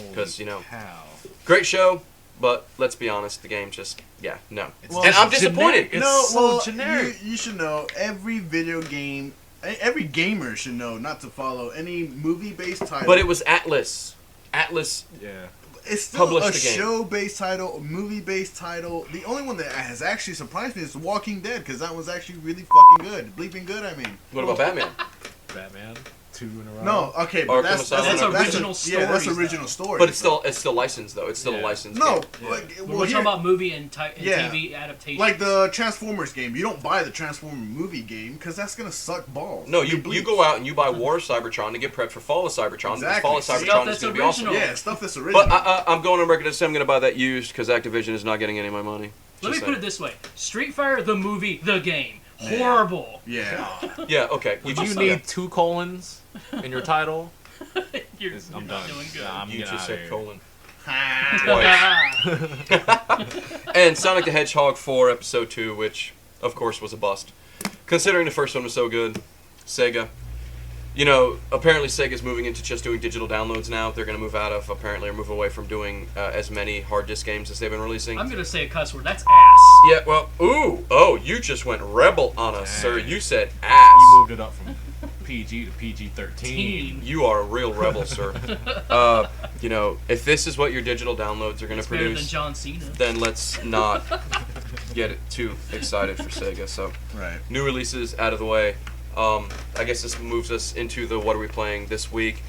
Because, How? great show, but let's be honest, the game just, no. Well, and I'm it's disappointed. generic. It's so well, generic. You should know every video game, every gamer should know not to follow any movie-based title. But it was Atlas. Atlas, Yeah. It's still a published the game. show-based title, a movie-based title. The only one that has actually surprised me is The Walking Dead, because that was actually really fucking good. Bleeping good, I mean. what about Batman? Batman. 2 in a row. No, okay, Arkham but that's Asylum. That's original Yeah, stories, that's original story. But it's still licensed, though. It's still a Yeah. licensed No, game. Yeah. like, We're well, talking here, about movie and Yeah. TV adaptation. like the Transformers game. You don't buy the Transformer movie game, because that's going to suck balls. No, It you bleeds. go out and you buy War of Cybertron to get prepped for Fall of Cybertron. Because Exactly. Fall of Stuff Cybertron is that's going to be awesome. original. Yeah, stuff that's original. But I'm going on record to say I'm going to buy that used because Activision is not getting any of my money. Let me Just put it this way: Street Fighter, the movie, the game, horrible. yeah. saying. Yeah, okay. Would just- you need 2 colons in your title? You're, I'm you're done. not doing good. Nah, I'm You getting just outta said here. colon. Ah. And Sonic the Hedgehog 4 Episode 2, which, of course, was a bust. Considering the first one was so good, Sega. Apparently Sega's moving into just doing digital downloads now. They're going to move away from doing as many hard disk games as they've been releasing. I'm gonna say a cuss word. That's ass. Yeah, well, you just went rebel on us, sir. Dang. You said ass. You moved it up from PG to PG-13. Team. You are a real rebel, sir. If this is what your digital downloads are going It's to better than produce, John Cena. then let's not get too excited for Sega. So, Right. new releases out of the way. I guess this moves us into the what are we playing this week.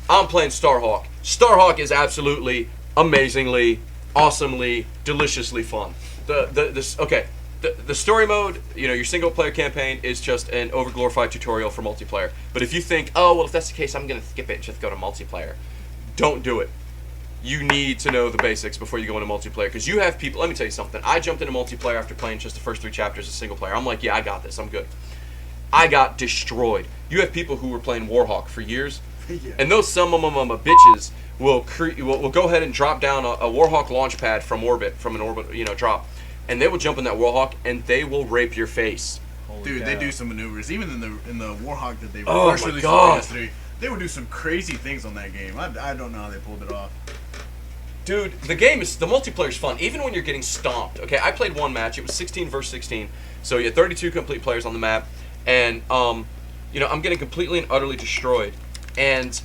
I'm playing Starhawk. Starhawk is absolutely, amazingly, awesomely, deliciously fun. The story mode, your single player campaign is just an overglorified tutorial for multiplayer. But if you think, if that's the case, I'm going to skip it and just go to multiplayer. Don't do it. You need to know the basics before you go into multiplayer. Because you have people, let me tell you something. I jumped into multiplayer after playing just the first 3 chapters as single player. I'm like, yeah, I got this. I'm good. I got destroyed. You have people who were playing Warhawk for years. Yeah. And those some of them bitches will go ahead and drop down a Warhawk launch pad from an orbit, drop. And they will jump in that Warhawk and they will rape your face. Holy Dude, cow. they do some maneuvers. Even in the Warhawk that they Oh first my released God. on PS3, they would do some crazy things on that game. I don't know how they pulled it off. Dude, the multiplayer's fun, even when you're getting stomped. Okay, I played one match. It was 16 versus 16. So you had 32 complete players on the map. And, I'm getting completely and utterly destroyed. And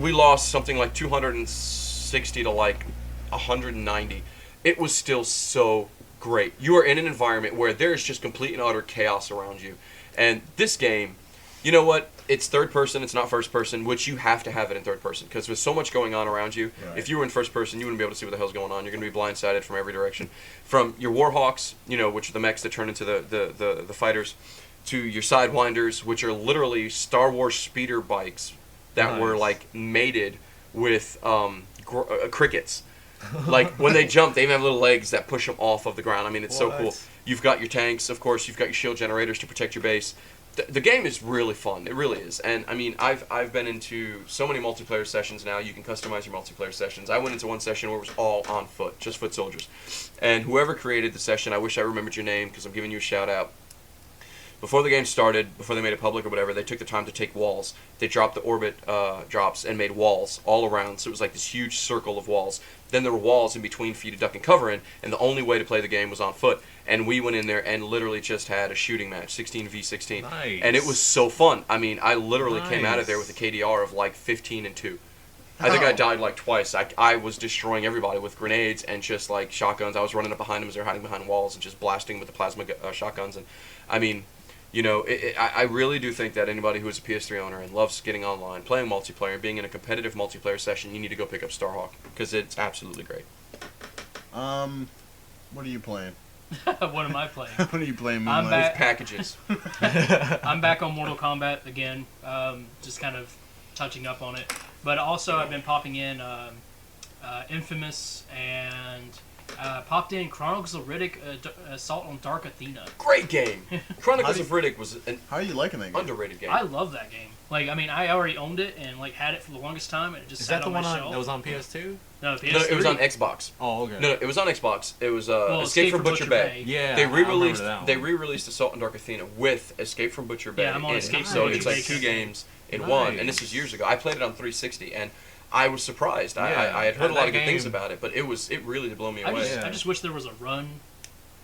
we lost something like 260 to like 190. It was still so great. You are in an environment where there is just complete and utter chaos around you. And this game you know what? It's third person. It's not first person, which you have to have it in third person because there's so much going on around you. Right. If you were in first person, you wouldn't be able to see what the hell's going on. You're going to be blindsided from every direction. From your Warhawks, which are the mechs that turn into the fighters, to your Sidewinders, which are literally Star Wars speeder bikes that were like mated with crickets. Like when they jump, they even have little legs that push them off of the ground. I mean, it's so cool. You've got your tanks, of course. You've got your shield generators to protect your base. The game is really fun. It really is. And I mean, I've been into so many multiplayer sessions now. You can customize your multiplayer sessions. I went into one session where it was all on foot, just foot soldiers. And whoever created the session, I wish I remembered your name because I'm giving you a shout out. Before the game started, before they made it public or whatever, they took the time to take walls. They dropped the orbit drops and made walls all around. So it was like this huge circle of walls. Then there were walls in between for you to duck and cover in, and the only way to play the game was on foot. And we went in there and literally just had a shooting match, 16v16. Nice. And it was so fun. I mean, I literally came out of there with a KDR of like 15-2. I think I died like twice. I was destroying everybody with grenades and just like shotguns. I was running up behind them as they're hiding behind walls and just blasting with the plasma shotguns. And I mean, I really do think that anybody who is a PS3 owner and loves getting online, playing multiplayer, and being in a competitive multiplayer session, you need to go pick up Starhawk because it's absolutely great. What are you playing? What am I playing? What are you playing, I'm Moonlight? back. Packages. I'm back on Mortal Kombat again, just kind of touching up on it. But also I've been popping in Infamous and popped in Chronicles of Riddick, Assault on Dark Athena. Great game. Chronicles of Riddick was an How are you liking that game? underrated game. I love that game. Like, I mean, I already owned it and like had it for the longest time, and it just Is sat that the on my one shelf. that was on PS2? No, PS3. No, it was on Xbox. Oh, okay. No, it was on Xbox. It was Well, Escape from Butcher Bay. Yeah, They I remember re-released. that one. They re-released Assault on Dark Athena with Escape from Butcher Bay. Yeah, I'm on in Escape it. from So Butcher it's like Bay. 2 games in one, and this was years ago. I played it on 360, and I was surprised. I had heard a lot of good things about it, but it really did blow me away. I just wish there was a run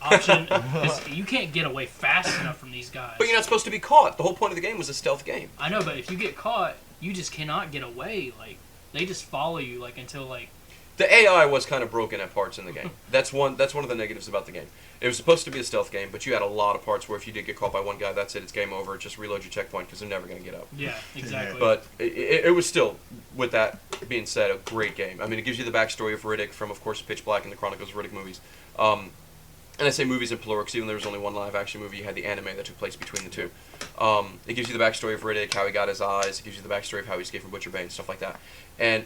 option. 'Cause you can't get away fast enough from these guys. But you're not supposed to be caught. The whole point of the game was a stealth game. I know, but if you get caught, you just cannot get away. Like, they just follow you like until like. The AI was kind of broken at parts in the game. That's one of the negatives about the game. It was supposed to be a stealth game, but you had a lot of parts where if you did get caught by one guy, that's it. It's game over. Just reload your checkpoint because they're never going to get up. Yeah, exactly. But it was still, with that being said, a great game. I mean, it gives you the backstory of Riddick from, of course, Pitch Black and the Chronicles of Riddick movies. And I say movies in plural because even though there was only one live-action movie, you had the anime that took place between the two. It gives you the backstory of Riddick, how he got his eyes. It gives you the backstory of how he escaped from Butcher Bay and stuff like that. And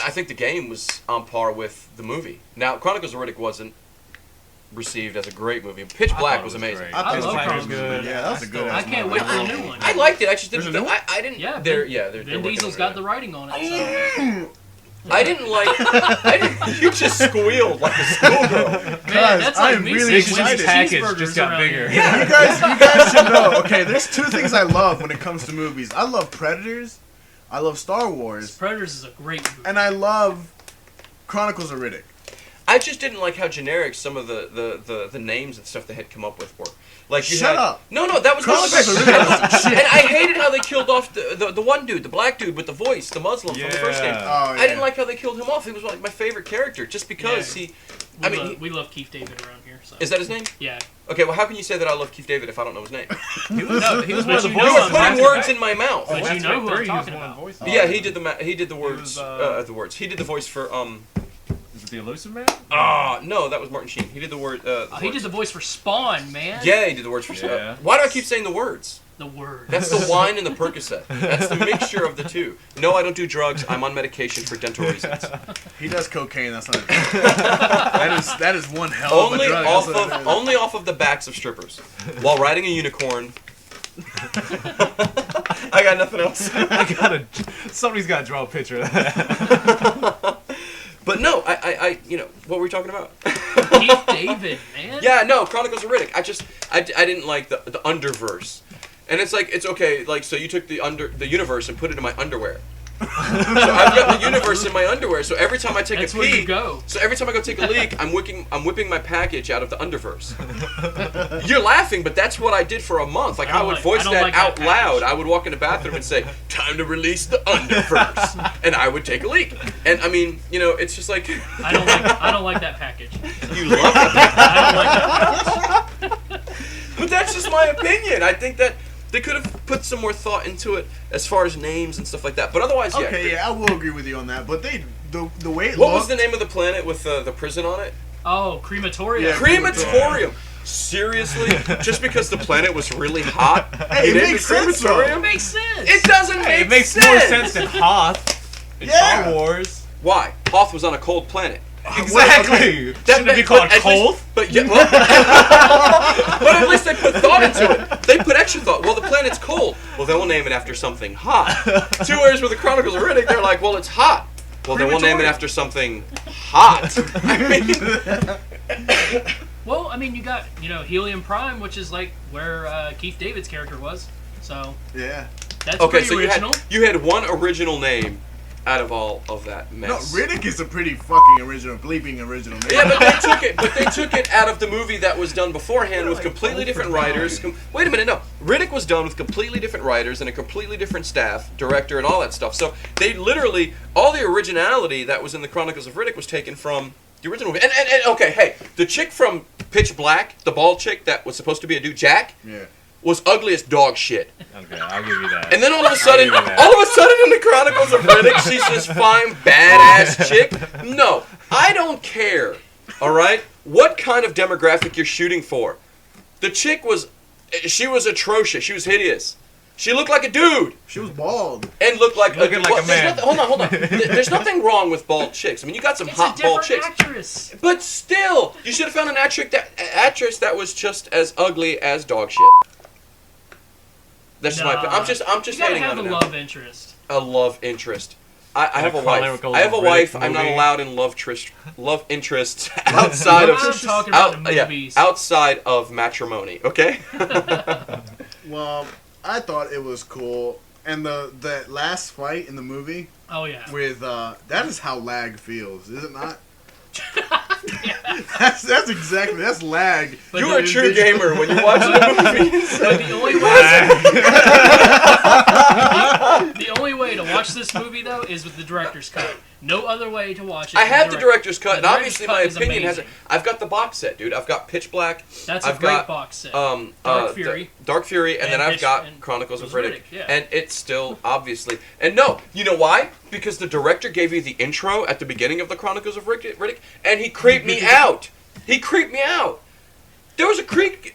I think the game was on par with the movie. Now, Chronicles of Riddick wasn't received as a great movie. Pitch Black was amazing. Great. I thought I it love was Chronicles. good. Yeah, that was a good. I can't wait for the new one. I liked it. I just didn't. There's a new one? I didn't. Yeah, they're Vin working Diesel's on got it. the writing on it. So. I didn't like. You just squealed like a schoolgirl. Man, that's like I'm me really saying excited. Wendy's Package cheeseburgers just got around bigger. here. You guys should know. Okay, there's 2 things I love when it comes to movies. I love Predators, I love Star Wars, Predators is a great movie. and I love Chronicles of Riddick. I just didn't like how generic some of the names and stuff they had come up with were. Like you Shut had, up. No, that was not Chronicles of Riddick was shit. And I hated how they killed off the one dude, the black dude with the voice, the Muslim from the first game. Yeah. Oh, yeah. I didn't like how they killed him off. He was like my favorite character just because Yeah. he. we love Keith David around here. So. Is that his name? Yeah. Okay, well, how can you say that I love Keith David if I don't know his name? He was but one of the you You know were voices. I'm putting laughing words back. in my mouth. But you know who I'm talking He was one of about. the voices. Yeah, he did the words. was, the words. He did the voice for Is it the Elusive Man? no, that was Martin Sheen. He did the word. He did the voice for Spawn, man. Yeah, he did the words for. Yeah. Why do I keep saying the words? The word. That's the wine and the Percocet. That's the mixture of the two. No, I don't do drugs. I'm on medication for dental reasons. He does cocaine. That's not a drug. that is one hell of a Only drug. off That's what it of is. only off of the backs of strippers while riding a unicorn. I got nothing else. Somebody's got to draw a picture of that. But no, I what were we talking about? Keith David, man. Yeah, no, Chronicles of Riddick. I didn't like the underverse. And it's like, it's okay, like, so you took the universe and put it in my underwear. So I've got the universe in my underwear, so every time I take That's a where pee, you go. so every time I go take a leak, I'm whipping my package out of the underverse. You're laughing, but that's what I did for a month. Like, I would voice that out loud. I would walk in the bathroom and say, "Time to release the underverse," and I would take a leak. And I mean, it's just like I don't like that package. you love it. I don't like that package. But that's just my opinion. I think that They could have put some more thought into it as far as names and stuff like that. But otherwise, yeah. Okay, yeah, I will agree with you on that. But the way it What looked, was the name of the planet with the prison on it? Oh, crematorium. Yeah. Crematorium. Seriously? Just because the planet was really hot? Hey, it named makes sense, though. It makes sense. It doesn't Hey, make it makes sense. more sense than Hoth in Yeah. Star Wars. Why? Hoth was on a cold planet. Exactly. Shouldn't it be called cold? But yeah, well, but at least they put thought into it. They put extra thought. Well, the planet's cold. Well, then we'll name it after something hot. 2 areas where the Chronicles of Riddick, they're like, well, it's hot. Well, then we'll name it after something hot. I mean, Well, I mean, you got, Helium Prime, which is like where Keith David's character was. So yeah. that's okay, pretty so original. you had one original name out of all of that No, mess. Riddick is a pretty fucking bleeping original name. Yeah, but they took it out of the movie that was done beforehand with completely different writers. Wait a minute, no. Riddick was done with completely different writers and a completely different staff, director, and all that stuff. So they literally, all the originality that was in the Chronicles of Riddick was taken from the original movie. And okay, hey, the chick from Pitch Black, the bald chick that was supposed to be a dude, Jack, Yeah. was ugly as dog shit. Okay, I'll give you that. And then all of a sudden, in I'll give you that. the Chronicles of Riddick, she's this fine, badass chick. No, I don't care. All right, what kind of demographic you're shooting for? The chick she was atrocious. She was hideous. She looked like a dude She was bald. and looked like Looking like a man. Hold on. There's nothing wrong with bald chicks. I mean, you got some It's hot a bald different chicks. actress. But still, you should have found an actress that was just as ugly as dog shit. That's just my opinion. I'm just you gotta hating have on a it now. love interest. A love interest. I have a wife. Chronicles I have a of wife. Riddick I'm not movie. allowed in love interests outside of I'm talking about the movies. outside of matrimony. Okay. Well, I thought it was cool. And that last fight in the movie Oh yeah. with that is how lag feels, is it not? That's exactly lag. But You're a true gamer when you watch the movie. But the only way to watch this movie though is with the director's cut. No other way to watch it. I have the director's cut, and director's obviously cut my is opinion has it. amazing. I've got the box set, dude. I've got Pitch Black. That's I've a great got, box set. Dark Fury. Dark Fury, and then And I've got and Chronicles of Riddick, Riddick. yeah. And it's still, obviously... And no, you know why? Because the director gave you the intro at the beginning of the Chronicles of Riddick, and he creeped me out. He creeped me out. There was a creepy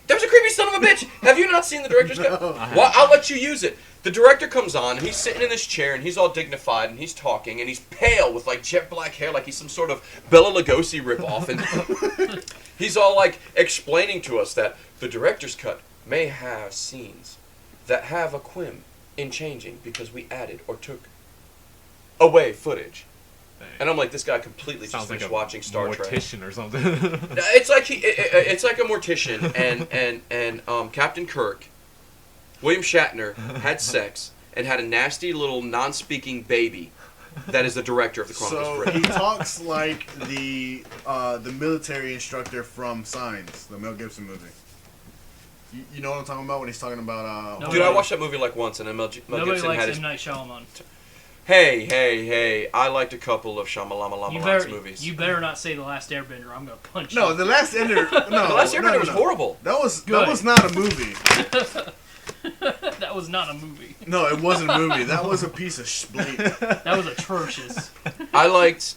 son of a bitch. Have you not seen the director's cut? Well, I'll let you use it. The director comes on, and he's sitting in this chair, and he's all dignified, and he's talking, and he's pale with, like, jet black hair, like he's some sort of Bela Lugosi ripoff, and he's all, like, explaining to us that the director's cut may have scenes that have a quim in changing because we added or took away footage. And I'm like, this guy completely just Sounds like finished a watching Star Trek. mortician or something. It's like it's like a mortician and Captain Kirk, William Shatner had sex and had a nasty little non-speaking baby. That is the director of the Chronicles So of Riddick. he talks like the military instructor from Signs, the Mel Gibson movie. You know what I'm talking about when he's talking about. No. Dude, I watched that movie like once, and then Mel Nobody Gibson likes had M. his. Night Shyamalan. Hey! I liked a couple of Shyamalan's movies. You better not say The Last Airbender. I'm gonna punch No, you. The Last Ender. No, The Last Airbender no. was horrible. That was Good. not a movie. That was not a movie. No, it wasn't a movie. That was a piece of bleep. That was atrocious. I liked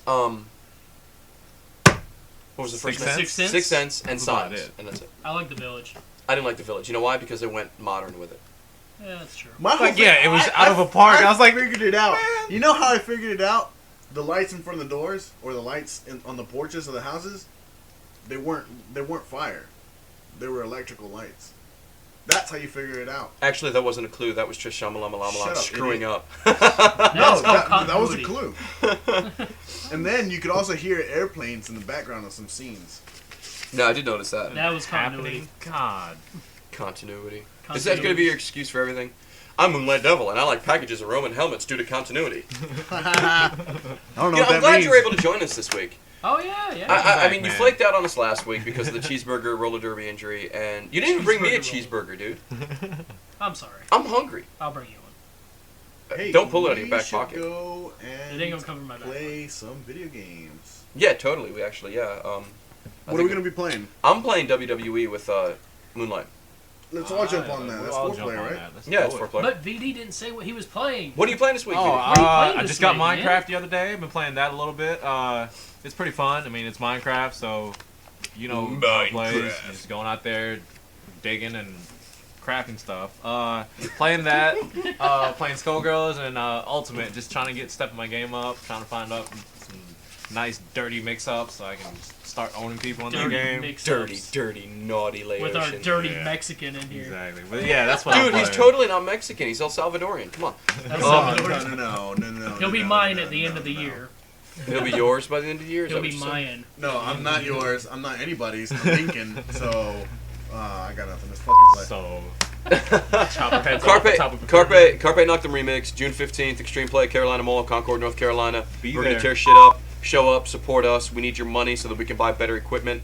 what was the first Sixth name? Sense? Sixth Sense? Sixth Sense and That's about Signs, it. and that's it. I like The Village. I didn't like The Village. You know why? Because they went modern with it. Yeah, that's true. My whole Like, yeah, thing- it was out of a park. I was like, figured it out. You know how I figured it out? The lights in front of the doors or the lights on the porches of the houses, they weren't fire. They were electrical lights. That's how you figure it out. Actually, that wasn't a clue. That was just Shut Shyamalan up, screwing idiot. up. No, called that was a continuity. clue. And then you could also hear airplanes in the background of some scenes. No, I did notice that. That was continuity. happening. God. Continuity. Is that going to be your excuse for everything? I'm Moonlight Devil, and I like packages of Roman helmets due to continuity. I don't know You know, what that I'm glad means. you were able to join us this week. Oh yeah. I mean, you man. flaked out on us last week because of the cheeseburger roller derby injury, and you didn't even bring me a cheeseburger, dude. I'm sorry. I'm hungry. I'll bring you one. Hey, Don't pull it out of your we back should pocket. Go and It ain't gonna come from my back play some video games. Yeah, totally. We actually, yeah. What are we gonna be playing? I'm playing WWE with Moonlight. Let's all jump on that. We'll That's all 4 jump player, on right? that. Let's Yeah, do it's it. 4 player. But VD didn't say what he was playing. What are you playing this week? Oh, Vinny? What are you playing I this just got week, man? Minecraft the other day. I've been playing that a little bit. It's pretty fun. I mean, it's Minecraft, so you know how it plays. You're just going out there, digging and crafting stuff. Playing that, playing Skullgirls and Ultimate, just trying to get stepping my game up, trying to find up some nice dirty mix-ups so I can start owning people in the game. Dirty, naughty Laotian. With our dirty Yeah. Mexican in here. Exactly. But yeah, that's what I'm Dude, playing. he's totally not Mexican. He's El Salvadorian. Come on. That's Oh, Salvador. no. He'll be mine at the end of the year. He'll be yours by the end of the year. Is He'll that be what you're saying? mine. No, I'm not yours. I'm not anybody's. I'm Lincoln. So, I got nothing. Let's fucking play. So, chopper heads off the top of the Carpe Noctem Remix, June 15th, Extreme Play, Carolina Mall, Concord, North Carolina. Be We're going to there. tear shit up. Show up, support us. We need your money so that we can buy better equipment.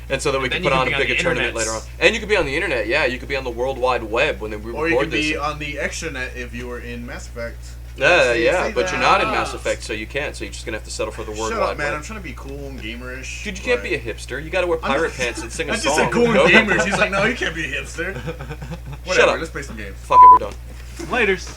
And so that we And can then put you on can a be on bigger the tournament internets. later on. And you could be on the internet, yeah. You could be on the World Wide Web when we Or you record could be this. on the extranet if you were in Mass Effect. Yeah, Say but you're not in that. Mass Effect, so you can't. So you're just going to have to settle for the World Shut Wide up, man. Web. I'm trying to be cool and gamerish. Dude, you can't be a hipster. You got to wear pirate pants and sing a I song. just said cool and Go. gamers. He's like, no, you can't be a hipster. Whatever, Shut up. let's play some games. Fuck it, we're done. Laters.